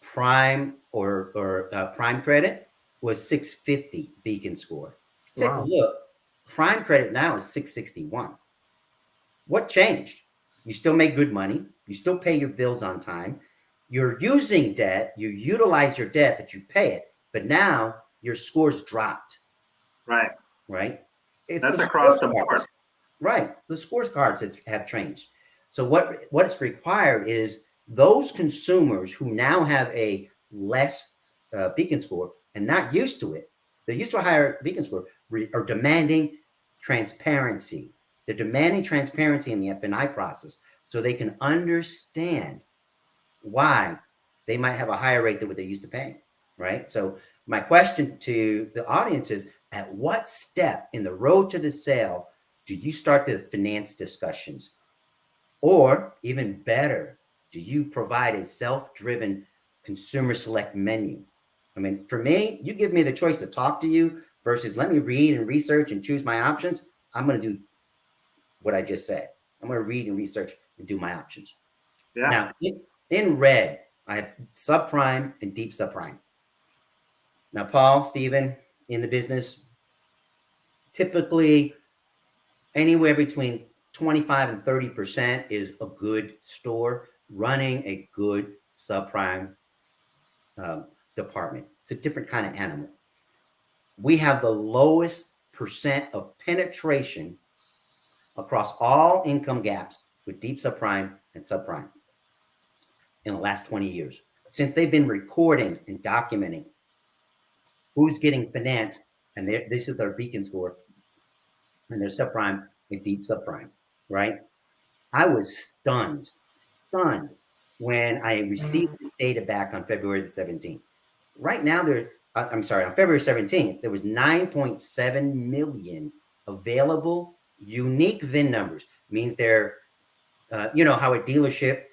prime or prime credit was 650 Beacon score. Take a look. Prime credit now is 661. What changed? You still make good money. You still pay your bills on time. You're using debt. You utilize your debt, but you pay it. But now your score's dropped.
Right.
It's
That's across the board.
Right. The scorecards have changed. So what is required is those consumers who now have a less Beacon score and not used to it, they're used to a higher Beacon score, are demanding transparency. They're demanding transparency in the F&I process so they can understand why they might have a higher rate than what they're used to paying, right? So my question to the audience is, at what step in the road to the sale do you start the finance discussions? Or even better, do you provide a self-driven consumer select menu? I mean, for me, you give me the choice to talk to you versus let me read and research and choose my options. I'm going to do what I just said. I'm going to read and research and do my options.
Yeah.
Now, in red, I have subprime and deep subprime. Now, Paul, Stephen, in the business, typically anywhere between 25 and 30% is a good store running a good subprime department. It's a different kind of animal. We have the lowest percent of penetration across all income gaps with deep subprime and subprime in the last 20 years, since they've been recording and documenting who's getting financed, and this is their Beacon score, and their subprime and deep subprime, right? I was stunned when I received the data back on February the 17th. Right now, on February 17th, there was 9.7 million available unique VIN numbers. Means they're, you know, how a dealership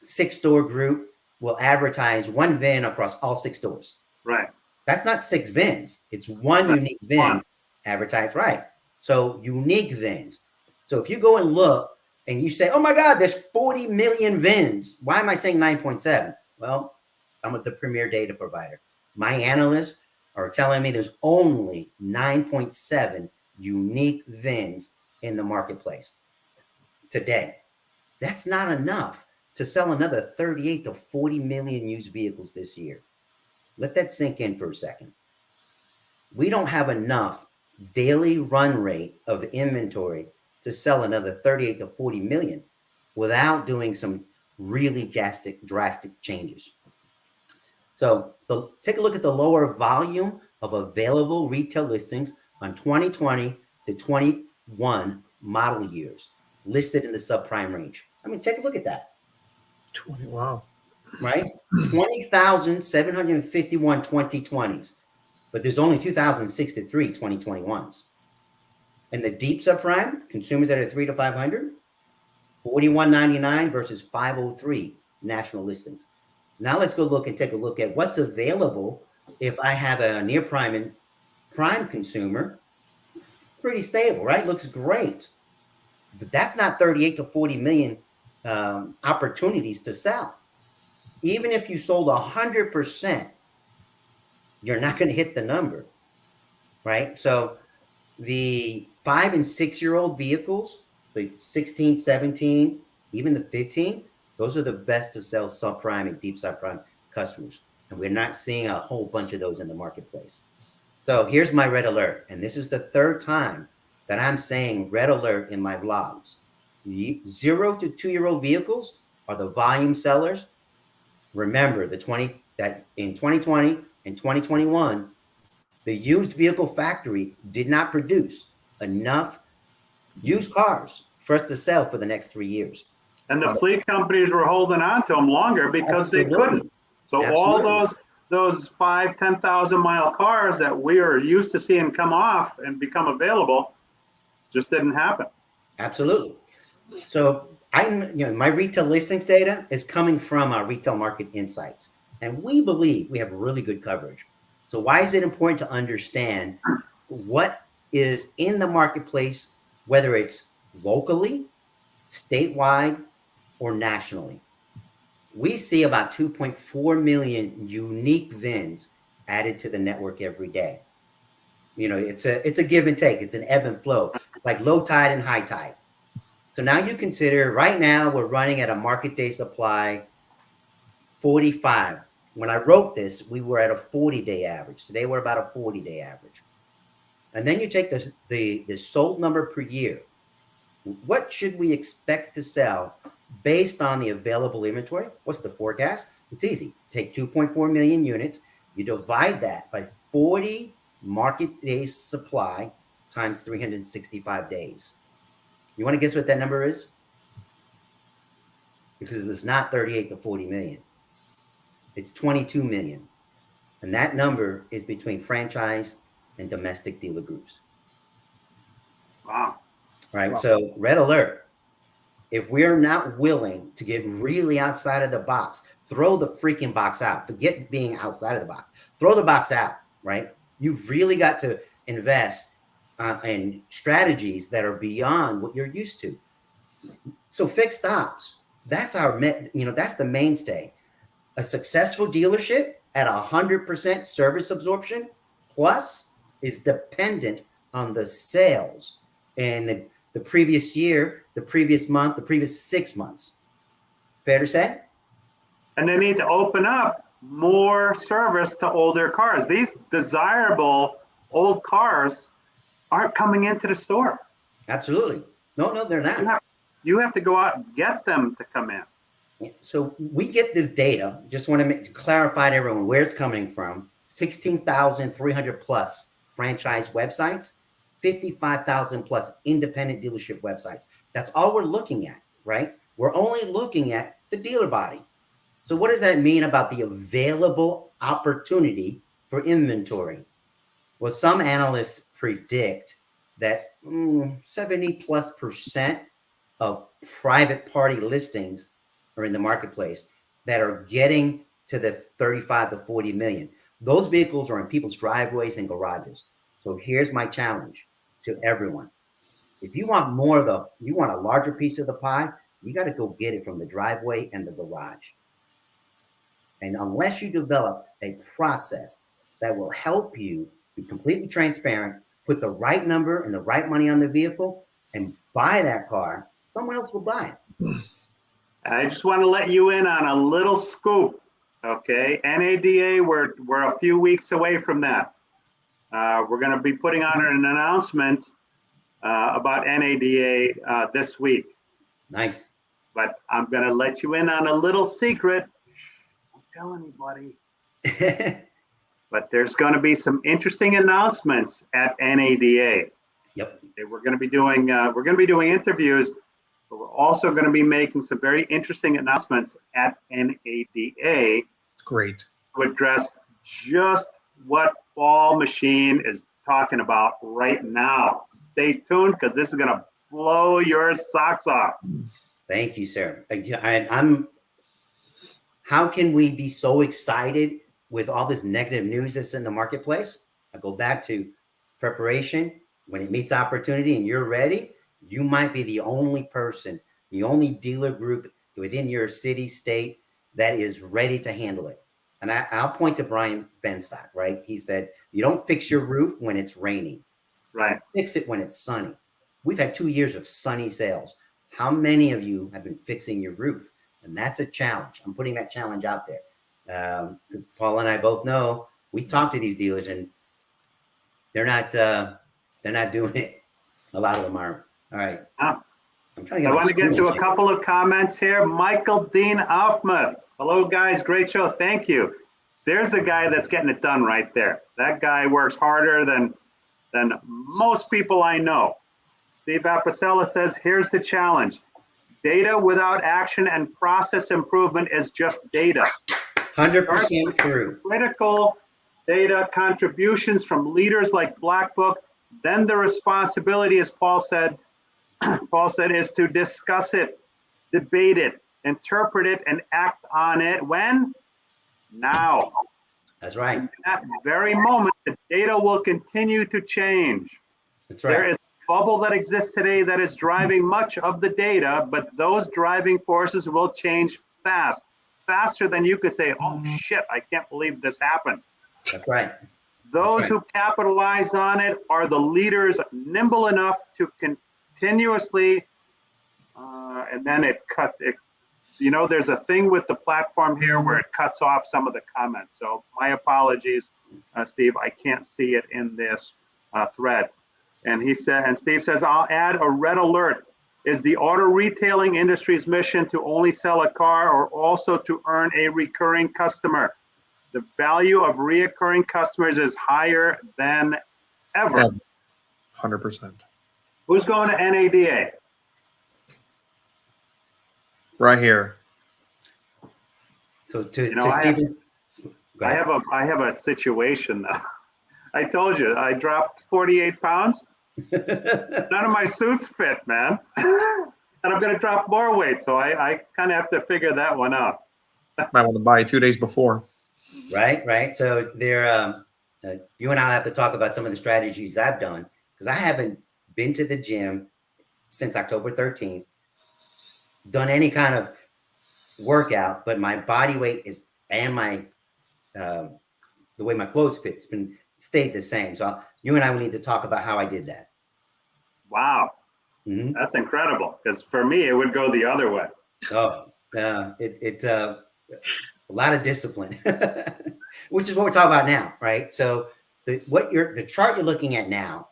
6-store group will advertise one VIN across all 6 stores.
Right.
That's not 6 VINs. It's one unique VIN advertised, right? So unique VINs. So if you go and look and you say, oh my God, there's 40 million VINs. Why am I saying 9.7? Well, I'm with the premier data provider. My analysts are telling me there's only 9.7 unique VINs in the marketplace today. That's not enough to sell another 38 to 40 million used vehicles this year. Let that sink in for a second. We don't have enough daily run rate of inventory to sell another 38 to 40 million without doing some really drastic changes. So take a look at the lower volume of available retail listings on 2020 to 21 model years listed in the subprime range. I mean, take a look at that.
20, wow.
Right? 20,751 2020s, but there's only 2,063 2021s. And the deep subprime, consumers that are 3 to 500, 41.99 versus 503 national listings. Now let's go look and take a look at what's available if I have a near prime and prime consumer. Pretty stable, right? Looks great. But that's not 38 to 40 million opportunities to sell. Even if you sold 100%, you're not going to hit the number, right? So the 5 and 6-year-old vehicles, the 16, 17, even the 15, those are the best to sell subprime and deep subprime customers. And we're not seeing a whole bunch of those in the marketplace. So here's my red alert. And this is the third time that I'm saying red alert in my vlogs. 0 to 2-year-old vehicles are the volume sellers. Remember that in 2020 and 2021, the used vehicle factory did not produce enough used cars for us to sell for the next 3 years.
And the fleet companies were holding on to them longer because they couldn't. So all those 5,000, 10,000 mile cars that we are used to seeing come off and become available just didn't happen.
Absolutely. So my retail listings data is coming from our retail market insights, and we believe we have really good coverage. So why is it important to understand what is in the marketplace, whether it's locally, statewide, or nationally? We see about 2.4 million unique VINs added to the network every day. It's a give and take. It's an ebb and flow, like low tide and high tide. So now you consider right now we're running at a market day supply 45. When I wrote this, we were at a 40-day average. Today we're about a 40-day average. And then you take the sold number per year. What should we expect to sell based on the available inventory? What's the forecast? It's easy. Take 2.4 million units. You divide that by 40 market days supply times 365 days. You want to guess what that number is? Because it's not 38 to 40 million. It's 22 million. And that number is between franchise and domestic dealer groups.
Wow.
Right.
Wow.
So red alert. If we're not willing to get really outside of the box, throw the freaking box out. Forget being outside of the box. Throw the box out, right? You've really got to invest in strategies that are beyond what you're used to. So fixed ops, that's that's the mainstay. A successful dealership at 100% service absorption plus is dependent on the sales in the previous year, the previous month, the previous 6 months. Fair to say?
And they need to open up more service to older cars. These desirable old cars aren't coming into the store.
Absolutely. No, they're not.
You have to go out and get them to come in.
So we get this data. Just want to clarify to everyone where it's coming from. 16,300 plus franchise websites, 55,000 plus independent dealership websites. That's all we're looking at, right? We're only looking at the dealer body. So what does that mean about the available opportunity for inventory? Well, some analysts predict that 70+% of private party listings are in the marketplace that are getting to the 35 to 40 million. Those vehicles are in people's driveways and garages. So here's my challenge to everyone. If you want you want a larger piece of the pie, you got to go get it from the driveway and the garage. And unless you develop a process that will help you be completely transparent, put the right number and the right money on the vehicle and buy that car, someone else will buy it.
I just want to let you in on a little scoop, okay? NADA, we're a few weeks away from that. We're going to be putting on an announcement about NADA this week.
Nice.
But I'm going to let you in on a little secret. Don't tell anybody. But there's going to be some interesting announcements at NADA.
Yep.
We're going to be doing interviews. But we're also going to be making some very interesting announcements at NADA.
Great.
To address just what Paul Machine is talking about right now. Stay tuned because this is going to blow your socks off.
Thank you, sir. How can we be so excited with all this negative news that's in the marketplace? I go back to preparation. When it meets opportunity and you're ready, you might be the only person, the only dealer group within your city, state that is ready to handle it. And I'll point to Brian Benstock, right? He said, you don't fix your roof when it's raining.
Right.
Fix it when it's sunny. We've had 2 years of sunny sales. How many of you have been fixing your roof? And that's a challenge. I'm putting that challenge out there. Because Paul and I both know we talk to these dealers and they're not doing it. A lot of them are. All right.
Ah.
I'm trying to
I
get
want to get to a
couple.
couple of comments here. Michael Dean Aufmuth. Hello, guys. Great show. Thank you. There's the guy that's getting it done right there. That guy works harder than most people I know. Steve Apicella says, here's the challenge. Data without action and process improvement is just data.
100% true.
Critical data contributions from leaders like Black Book. Then the responsibility, as Paul said, is to discuss it, debate it, interpret it, and act on it. When? Now.
That's right.
In that very moment, the data will continue to change.
That's right.
There is a bubble that exists today that is driving much of the data, but those driving forces will change fast, faster than you could say, oh shit, I can't believe this happened.
That's right.
Those who capitalize on it are the leaders nimble enough to continuously, and then it, there's a thing with the platform here where it cuts off some of the comments. So my apologies, Steve, I can't see it in this thread. And Steve says, I'll add a red alert. Is the auto retailing industry's mission to only sell a car or also to earn a recurring customer? The value of reoccurring customers is higher than ever.
100%.
Who's going to NADA?
Right here.
So Stephen,
I have a situation though. I told you I dropped 48 pounds. None of my suits fit, man. And I'm going to drop more weight. So I kind of have to figure that one out.
Might want to buy it 2 days before.
Right. So there, you and I have to talk about some of the strategies I've done because I haven't been to the gym since October 13th, done any kind of workout, but my body weight is, and my, the way my clothes fit, it's been stayed the same. So you and I will need to talk about how I did that.
Wow. Mm-hmm. That's incredible. Because for me, it would go the other way.
Oh, a lot of discipline, which is what we're talking about now, right? So the chart you're looking at now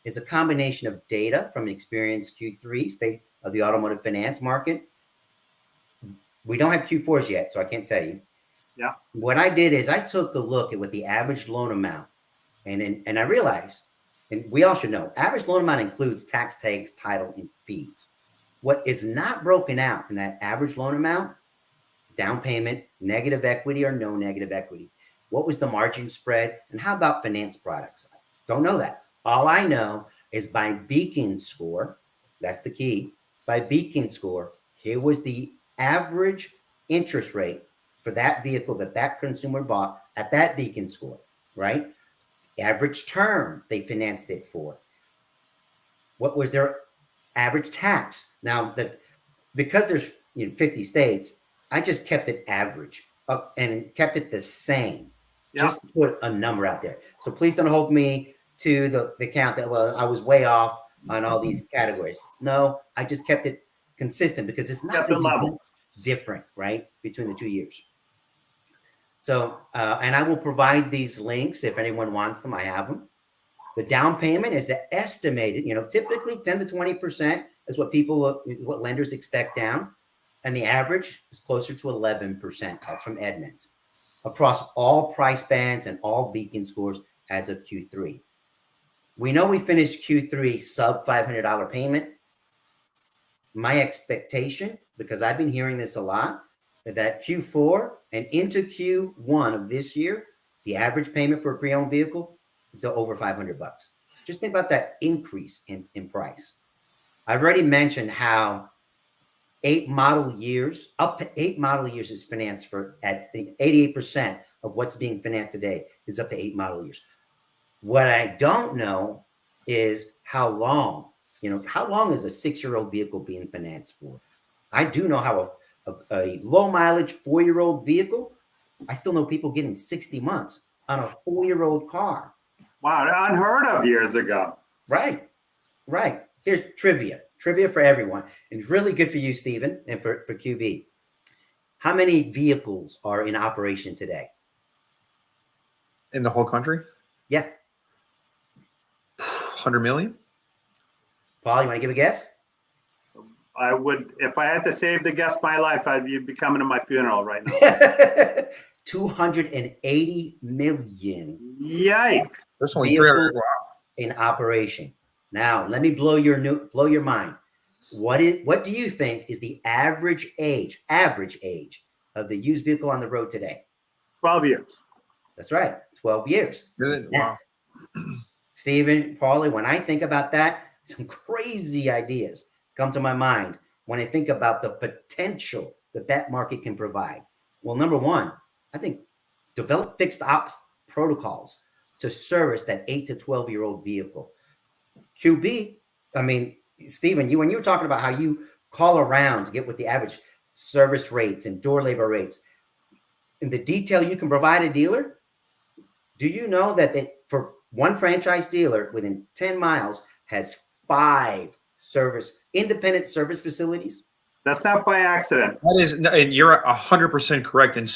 is a combination of data from experienced Q3 state of the automotive finance market. We don't have Q4s yet, so I can't tell you.
Yeah.
What I did is I took a look at what the average loan amount, and I realized, and we all should know, average loan amount includes tax, title, and fees. What is not broken out in that average loan amount, down payment, negative equity or no negative equity. What was the margin spread? And how about finance products? Don't know that. All I know is by Beacon score, that's the key. By Beacon score, here was the average interest rate for that vehicle that consumer bought at that Beacon score, right? Average term they financed it for. What was their average tax? Now, because there's 50 states, I just kept it average and kept it the same, just to put a number out there. So please don't hold me to the count that, well, I was way off on all these categories. No, I just kept it consistent because it's not level different, right, between the 2 years. So, and I will provide these links if anyone wants them. I have them. The down payment is estimated, typically 10 to 20% is what lenders expect down. And the average is closer to 11%. That's from Edmunds. Across all price bands and all Beacon scores as of Q3. We know we finished Q3 sub $500 payment. My expectation, because I've been hearing this a lot, that Q4 and into Q1 of this year, the average payment for a pre-owned vehicle is over $500. Just think about that increase in price. I've already mentioned how 8 model years, up to 8 model years is financed at the 88% of what's being financed today is up to 8 model years. What I don't know is how long is a 6-year-old vehicle being financed for? I do know how a low mileage 4-year-old vehicle, I still know people getting 60 months on a 4-year-old car.
Wow, unheard of years ago.
Right. Here's trivia for everyone. And it's really good for you, Stephen, and for QB. How many vehicles are in operation today?
In the whole country?
Yeah.
100 million?
Paul, you want to give a guess?
I would, if I had to save the guest my life, you'd be coming to my funeral right now.
280 million.
Yikes!
There's only 300. Wow.
In operation. Now, let me blow your mind. What do you think is the average age of the used vehicle on the road today?
12 years.
That's right, 12 years.
Really?
Now,
Wow.
Stephen, Paulie, when I think about that, some crazy ideas come to my mind when I think about the potential that market can provide. Well, number one, I think develop fixed ops protocols to service that 8 to 12-year-old vehicle. QB, I mean, Stephen, when you were talking about how you call around to get what the average service rates and door labor rates, in the detail you can provide a dealer, do you know that for one franchise dealer within 10 miles has 5 independent service facilities?
That's not by accident.
That is, and you're 100% correct. And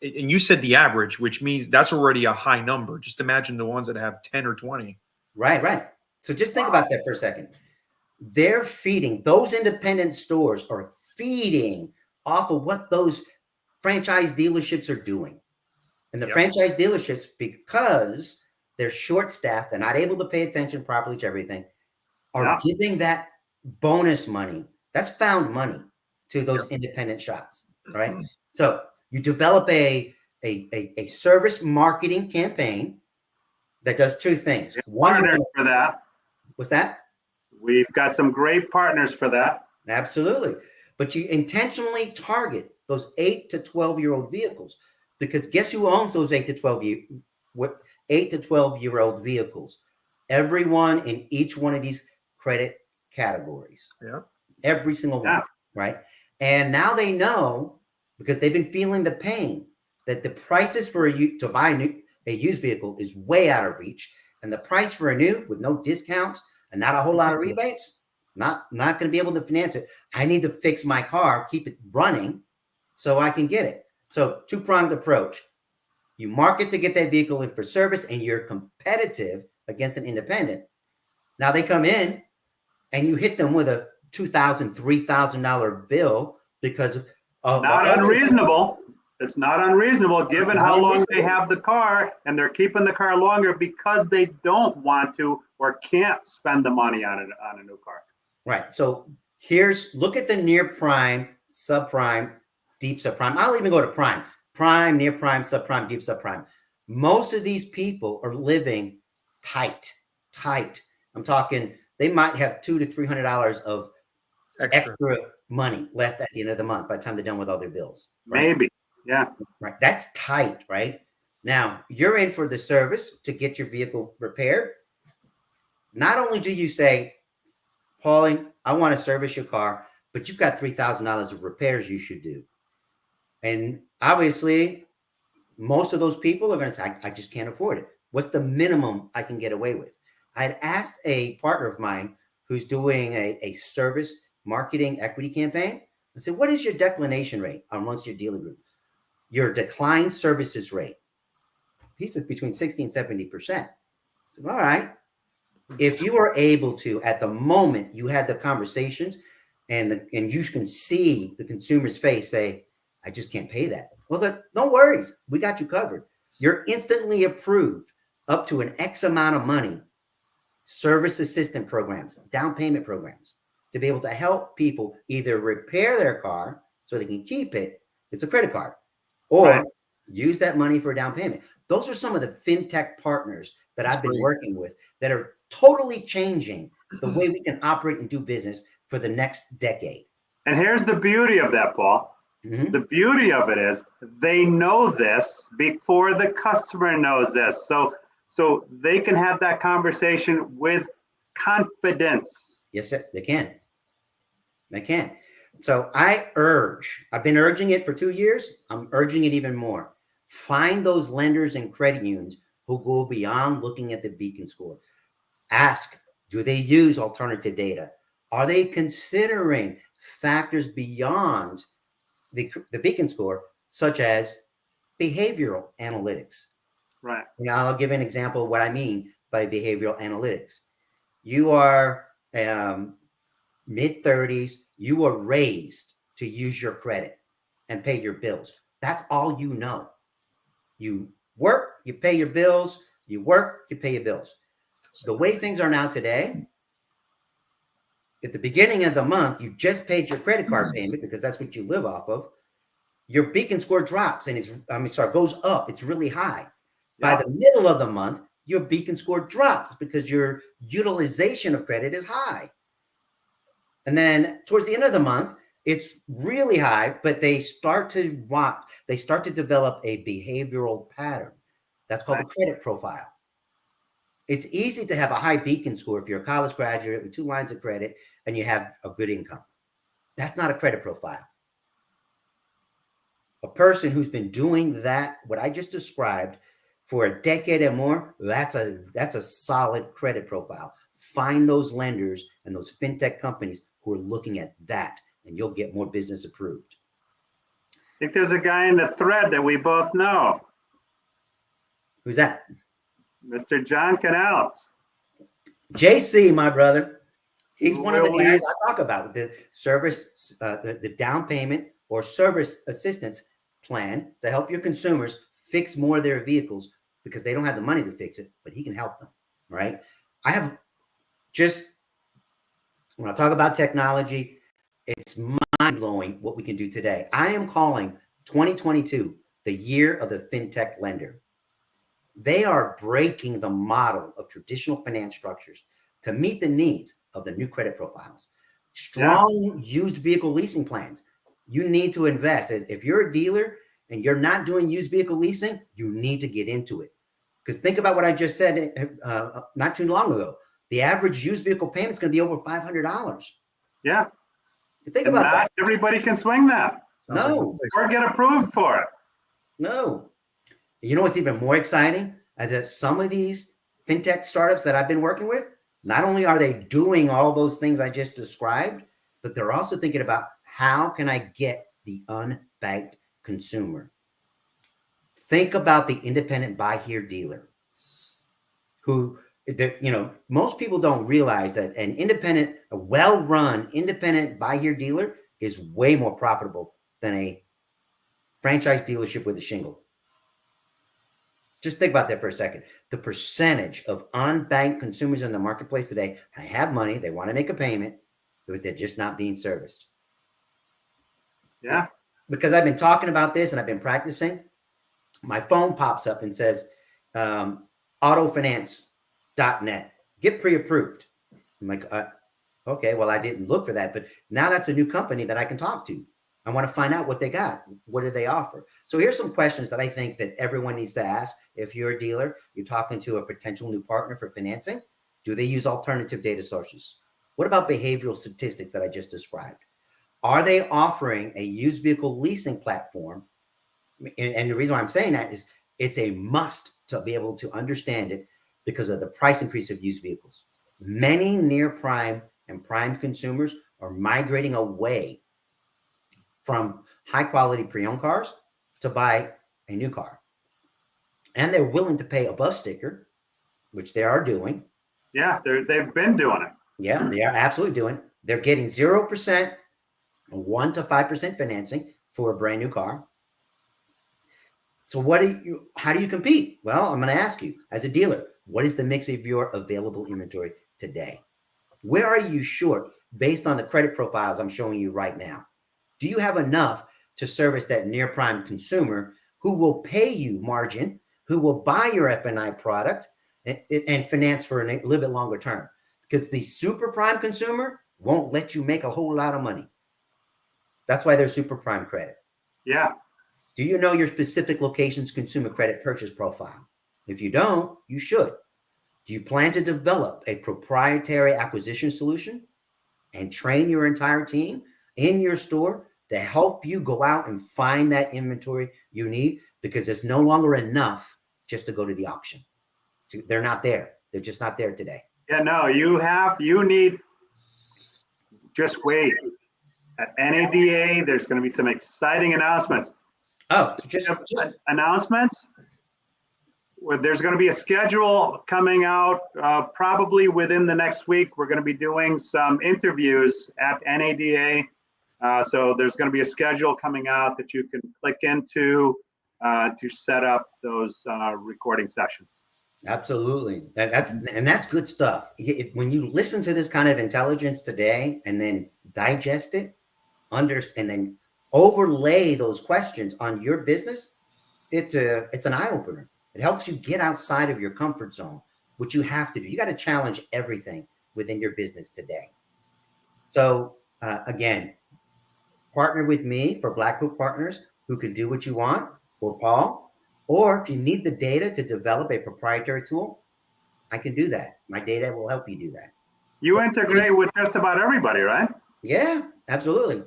you said the average, which means that's already a high number. Just imagine the ones that have 10 or 20.
Right. So just think about that for a second. They're feeding, those independent stores are feeding off of what those franchise dealerships are doing. And the franchise dealerships, because they're short-staffed, they're not able to pay attention properly to everything, are giving that bonus money, that's found money, to those independent shops, right? So you develop a service marketing campaign that does 2 things. One,
partners for that.
What's that?
We've got some great partners for that.
Absolutely. But you intentionally target those 8 to 12-year-old vehicles, because guess who owns those 8 to 12-year-old vehicles? Everyone in each one of these credit categories.
Yeah.
Every single one, right? And now they know, because they've been feeling the pain, that the prices to buy a used vehicle is way out of reach, and the price for a new, with no discounts and not a whole lot of rebates, not going to be able to finance it. I need to fix my car, keep it running, so I can get it. So 2-pronged approach. You market to get that vehicle in for service, and you're competitive against an independent. Now they come in, and you hit them with a $2,000, $3,000 bill because of
not unreasonable. It's not unreasonable given how long they have the car, and they're keeping the car longer because they don't want to or can't spend the money on a new car.
Right. So look at the near prime, subprime, deep subprime. I'll even go to prime, near prime, subprime, deep subprime. Most of these people are living tight. I'm talking, they might have $200 to $300 of extra money left at the end of the month by the time they're done with all their bills. Right?
Maybe. Yeah.
Right. That's tight, right? Now, you're in for the service to get your vehicle repaired. Not only do you say, Paulie, I want to service your car, but you've got $3,000 of repairs you should do. And obviously, most of those people are going to say, I just can't afford it. What's the minimum I can get away with? I'd asked a partner of mine who's doing a service marketing equity campaign. I said, what is your declination rate amongst your dealer group? Your decline services rate? He said between 60 and 70%. I said, all right. If you were able to, at the moment you had the conversations and you can see the consumer's face say, I just can't pay that. Well, no worries. We got you covered. You're instantly approved up to an X amount of money, service assistant programs, down payment programs, to be able to help people either repair their car so they can keep it. It's a credit card. Or use that money for a down payment. Those are some of the fintech partners that I've been working with that are totally changing the way we can operate and do business for the next decade.
And here's the beauty of that, Paul. Mm-hmm. The beauty of it is they know this before the customer knows this. So they can have that conversation with confidence.
Yes, they can. They can. So I've been urging it for 2 years. I'm urging it even more. Find those lenders and credit unions who go beyond looking at the beacon score. Ask, do they use alternative data? Are they considering factors beyond the beacon score, such as behavioral analytics? Right. Now I'll give an example of what I mean by behavioral analytics. You are mid 30s, you were raised to use your credit and pay your bills. That's all you know. You work, you pay your bills, you work, you pay your bills. The way things are now today, at the beginning of the month, you just paid your credit card payment because that's what you live off of. Your beacon score drops and goes up. It's really high. By the middle of the month, your beacon score drops because your utilization of credit is high. And then towards the end of the month, it's really high, but they start to develop a behavioral pattern. That's called the credit profile. It's easy to have a high beacon score if you're a college graduate with 2 lines of credit and you have a good income. That's not a credit profile. A person who's been doing that, what I just described, for a decade and more, that's a solid credit profile. Find those lenders and those fintech companies who are looking at that, and you'll get more business approved.
I think there's a guy in the thread that we both know.
Who's that?
Mr. John Canals.
JC, my brother. He's one of the guys I talk about, the service, the down payment or service assistance plan to help your consumers fix more of their vehicles because they don't have the money to fix it, but he can help them, right? I have just, when I talk about technology, it's mind-blowing what we can do today. I am calling 2022 the year of the fintech lender. They are breaking the model of traditional finance structures to meet the needs of the new credit profiles. Strong used vehicle leasing plans. You need to invest. If you're a dealer and you're not doing used vehicle leasing, you need to get into it. Because think about what I just said not too long ago. The average used vehicle payment is going to be over $500.
Yeah.
You think about that.
Everybody can swing that.
No.
Or get approved for it.
No. You know what's even more exciting? That some of these fintech startups that I've been working with, not only are they doing all those things I just described, but they're also thinking about how can I get the unbanked consumer? Think about the independent buy here dealer who, most people don't realize that a well-run independent buy here dealer is way more profitable than a franchise dealership with a shingle. Just think about that for a second. The percentage of unbanked consumers in the marketplace today, they have money, they want to make a payment, but they're just not being serviced.
Yeah.
Because I've been talking about this and I've been practicing, my phone pops up and says, autofinance.net, get pre-approved. I'm like, okay, well, I didn't look for that, but now that's a new company that I can talk to. I want to find out what they got. What do they offer? So here's some questions that I think that everyone needs to ask. If you're a dealer, you're talking to a potential new partner for financing, do they use alternative data sources? What about behavioral statistics that I just described? Are they offering a used vehicle leasing platform? And the reason why I'm saying that is it's a must to be able to understand it because of the price increase of used vehicles. Many near prime and prime consumers are migrating away from high quality pre-owned cars to buy a new car. And they're willing to pay above sticker, which they are doing.
Yeah, they've been doing it.
Yeah, they are absolutely doing it. They're getting 0%, 1 to 5% financing for a brand new car. So how do you compete? Well, I'm going to ask you as a dealer, what is the mix of your available inventory today? Where are you short based on the credit profiles I'm showing you right now? Do you have enough to service that near prime consumer who will pay you margin, who will buy your F&I product and finance for a little bit longer term? Because the super prime consumer won't let you make a whole lot of money. That's why they're super prime credit.
Yeah.
Do you know your specific location's consumer credit purchase profile? If you don't, you should. Do you plan to develop a proprietary acquisition solution and train your entire team in your store to help you go out and find that inventory you need? Because it's no longer enough just to go to the auction. They're not there. They're just not there today.
Yeah, no, you need, just wait. At NADA, there's going to be some exciting announcements.
Oh, just
announcements. there's going to be a schedule coming out probably within the next week. We're going to be doing some interviews at NADA. So there's going to be a schedule coming out that you can click into to set up those recording sessions.
Absolutely. That's good stuff. When you listen to this kind of intelligence today and then digest it, and then overlay those questions on your business, it's an eye opener. It helps you get outside of your comfort zone, which you have to do. You got to challenge everything within your business today. So again, partner with me for Black Book partners who can do what you want, or Paul, or if you need the data to develop a proprietary tool, I can do that. My data will help you do that.
You integrate with just about everybody, right?
Yeah, absolutely.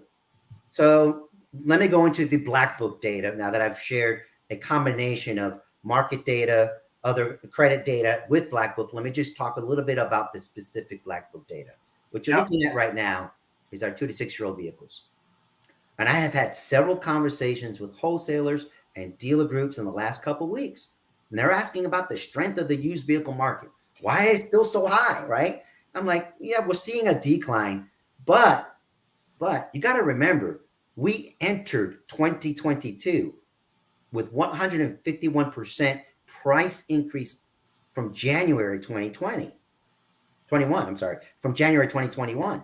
So let me go into the Black Book data now that I've shared a combination of market data, other credit data with Black Book. Let me just talk a little bit about the specific Black Book data. What you're looking at right now is our 2 to 6 year old vehicles. And I have had several conversations with wholesalers and dealer groups in the last couple of weeks. And they're asking about the strength of the used vehicle market. Why is it still so high, right? I'm like, yeah, we're seeing a decline. But you got to remember, we entered 2022 with 151% price increase from January 2021, from January 2021.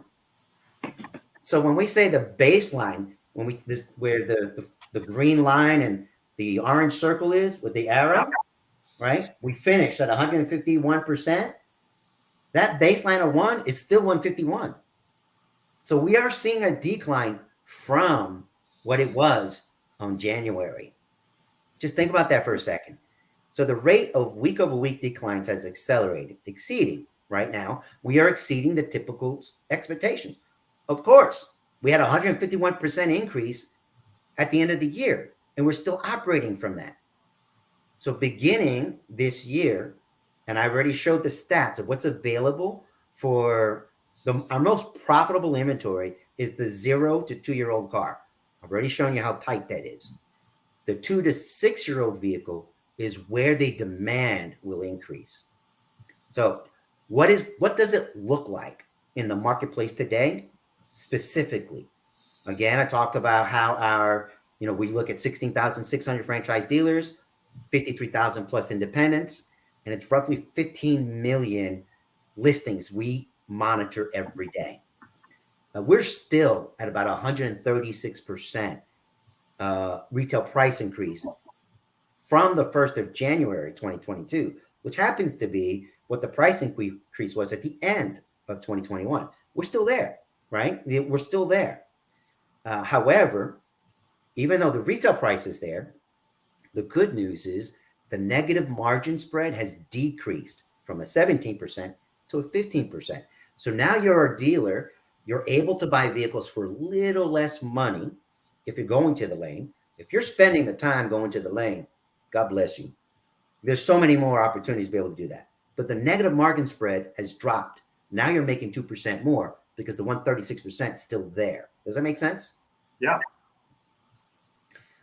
So when we say the baseline, where the green line and the orange circle is with the arrow, right? We finished at 151%. That baseline of 1 is still 151. So we are seeing a decline from what it was on January. Just think about that for a second. So the rate of week-over-week declines has accelerated, exceeding right now. We are exceeding the typical expectation. Of course, we had a 151% increase at the end of the year, and we're still operating from that. So beginning this year, and I already showed the stats of what's available for our most profitable inventory is the 0 to 2 year old car. I've already shown you how tight that is. The 2 to 6 year old vehicle is where the demand will increase. So what does it look like in the marketplace today? Specifically, again, I talked about how we look at 16,600 franchise dealers, 53,000 plus independents, and it's roughly 15 million listings we monitor every day. Now, we're still at about 136% retail price increase from the 1st of January 2022, which happens to be what the price increase was at the end of 2021. We're still there, right? We're still there. However, even though the retail price is there, the good news is the negative margin spread has decreased from a 17% to a 15%. So now you're a dealer, you're able to buy vehicles for a little less money if you're going to the lane. If you're spending the time going to the lane, God bless you. There's so many more opportunities to be able to do that. But the negative margin spread has dropped. Now you're making 2% more because the 136% is still there. Does that make sense?
Yeah.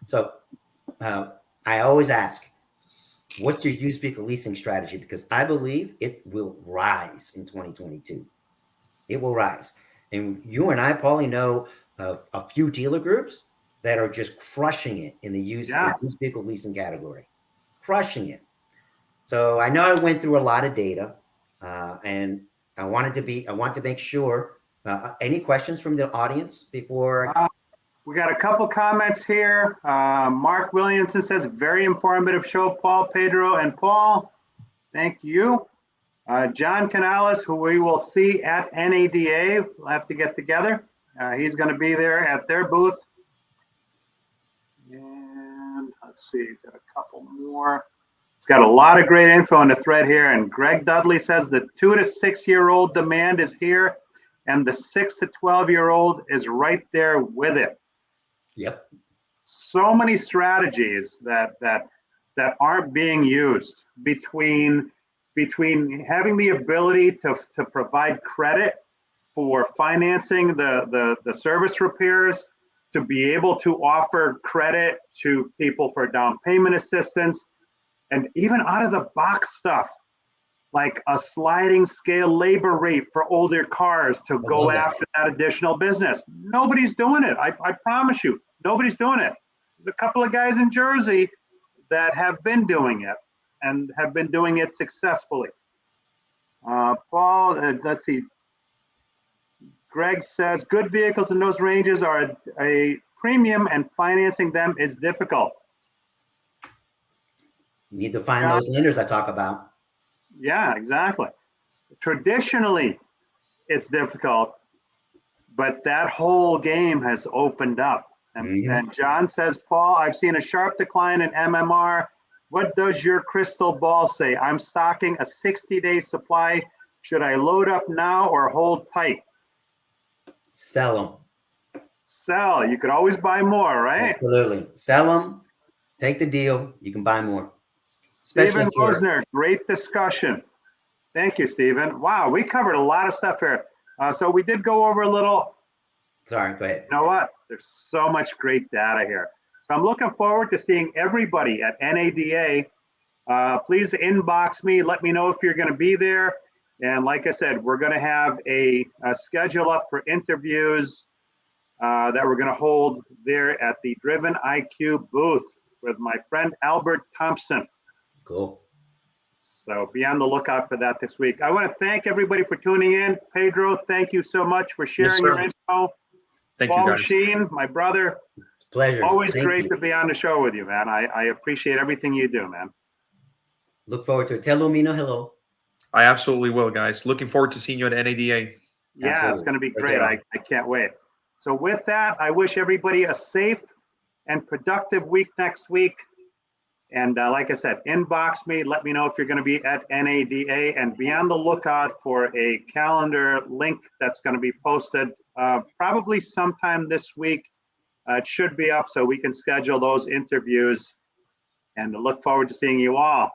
So I always ask, what's your used vehicle leasing strategy? Because I believe it will rise in 2022. It will rise. And you and I, Paulie, know of a few dealer groups that are just crushing it in the used vehicle leasing category. Crushing it. So I know I went through a lot of data, and I want to make sure. Any questions from the audience before?
We got a couple comments here. Mark Williamson says, very informative show, Paul, Pedro, and Paul. Thank you. John Canales, who we will see at NADA, we'll have to get together. He's going to be there at their booth. And let's see, got a couple more. It's got a lot of great info in the thread here. And Greg Dudley says the 2 to 6 year old demand is here, and the 6 to 12 year old is right there with it.
Yep.
So many strategies that aren't being used between having the ability to provide credit for financing the service repairs, to be able to offer credit to people for down payment assistance, And even out of the box stuff, like a sliding scale labor rate for older cars to go after that additional business. Nobody's doing it. I promise you, nobody's doing it. There's a couple of guys in Jersey that have been doing it and have been doing it successfully. Paul, let's see. Greg says, good vehicles in those ranges are a premium and financing them is difficult.
You need to find those lenders I talk about.
Yeah, exactly. Traditionally, it's difficult, but that whole game has opened up. And John says, Paul, I've seen a sharp decline in MMR. What does your crystal ball say? I'm stocking a 60-day supply. Should I load up now or hold tight?
Sell them.
Sell. You could always buy more, right?
Absolutely. Sell them. Take the deal. You can buy more.
Stephen Rosner, great discussion. Thank you, Stephen. Wow, we covered a lot of stuff here. So we did go over a little.
Sorry, go ahead.
You know what? There's so much great data here. So I'm looking forward to seeing everybody at NADA. Please inbox me. Let me know if you're going to be there. And like I said, we're going to have a schedule up for interviews that we're going to hold there at the Driven IQ booth with my friend Albert Thompson.
Cool.
So be on the lookout for that this week. I want to thank everybody for tuning in. Pedro, thank you so much for sharing your info.
Thank
Paul
you, guys.
Sheen, my brother.
It's a pleasure.
Always great to be on the show with you, man. I appreciate everything you do, man.
Look forward to it. Tell Lumino hello.
I absolutely will, guys. Looking forward to seeing you at NADA.
Yeah,
Absolutely.
It's going to be great. I can't wait. So with that, I wish everybody a safe and productive week next week. And like I said, inbox me. Let me know if you're going to be at NADA and be on the lookout for a calendar link that's going to be posted probably sometime this week. It should be up so we can schedule those interviews and look forward to seeing you all.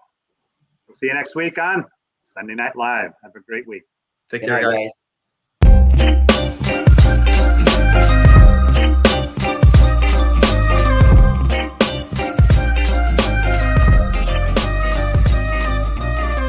We'll see you next week on Sunday Night Live. Have a great week.
Take
Good
care,
night,
guys.
guys.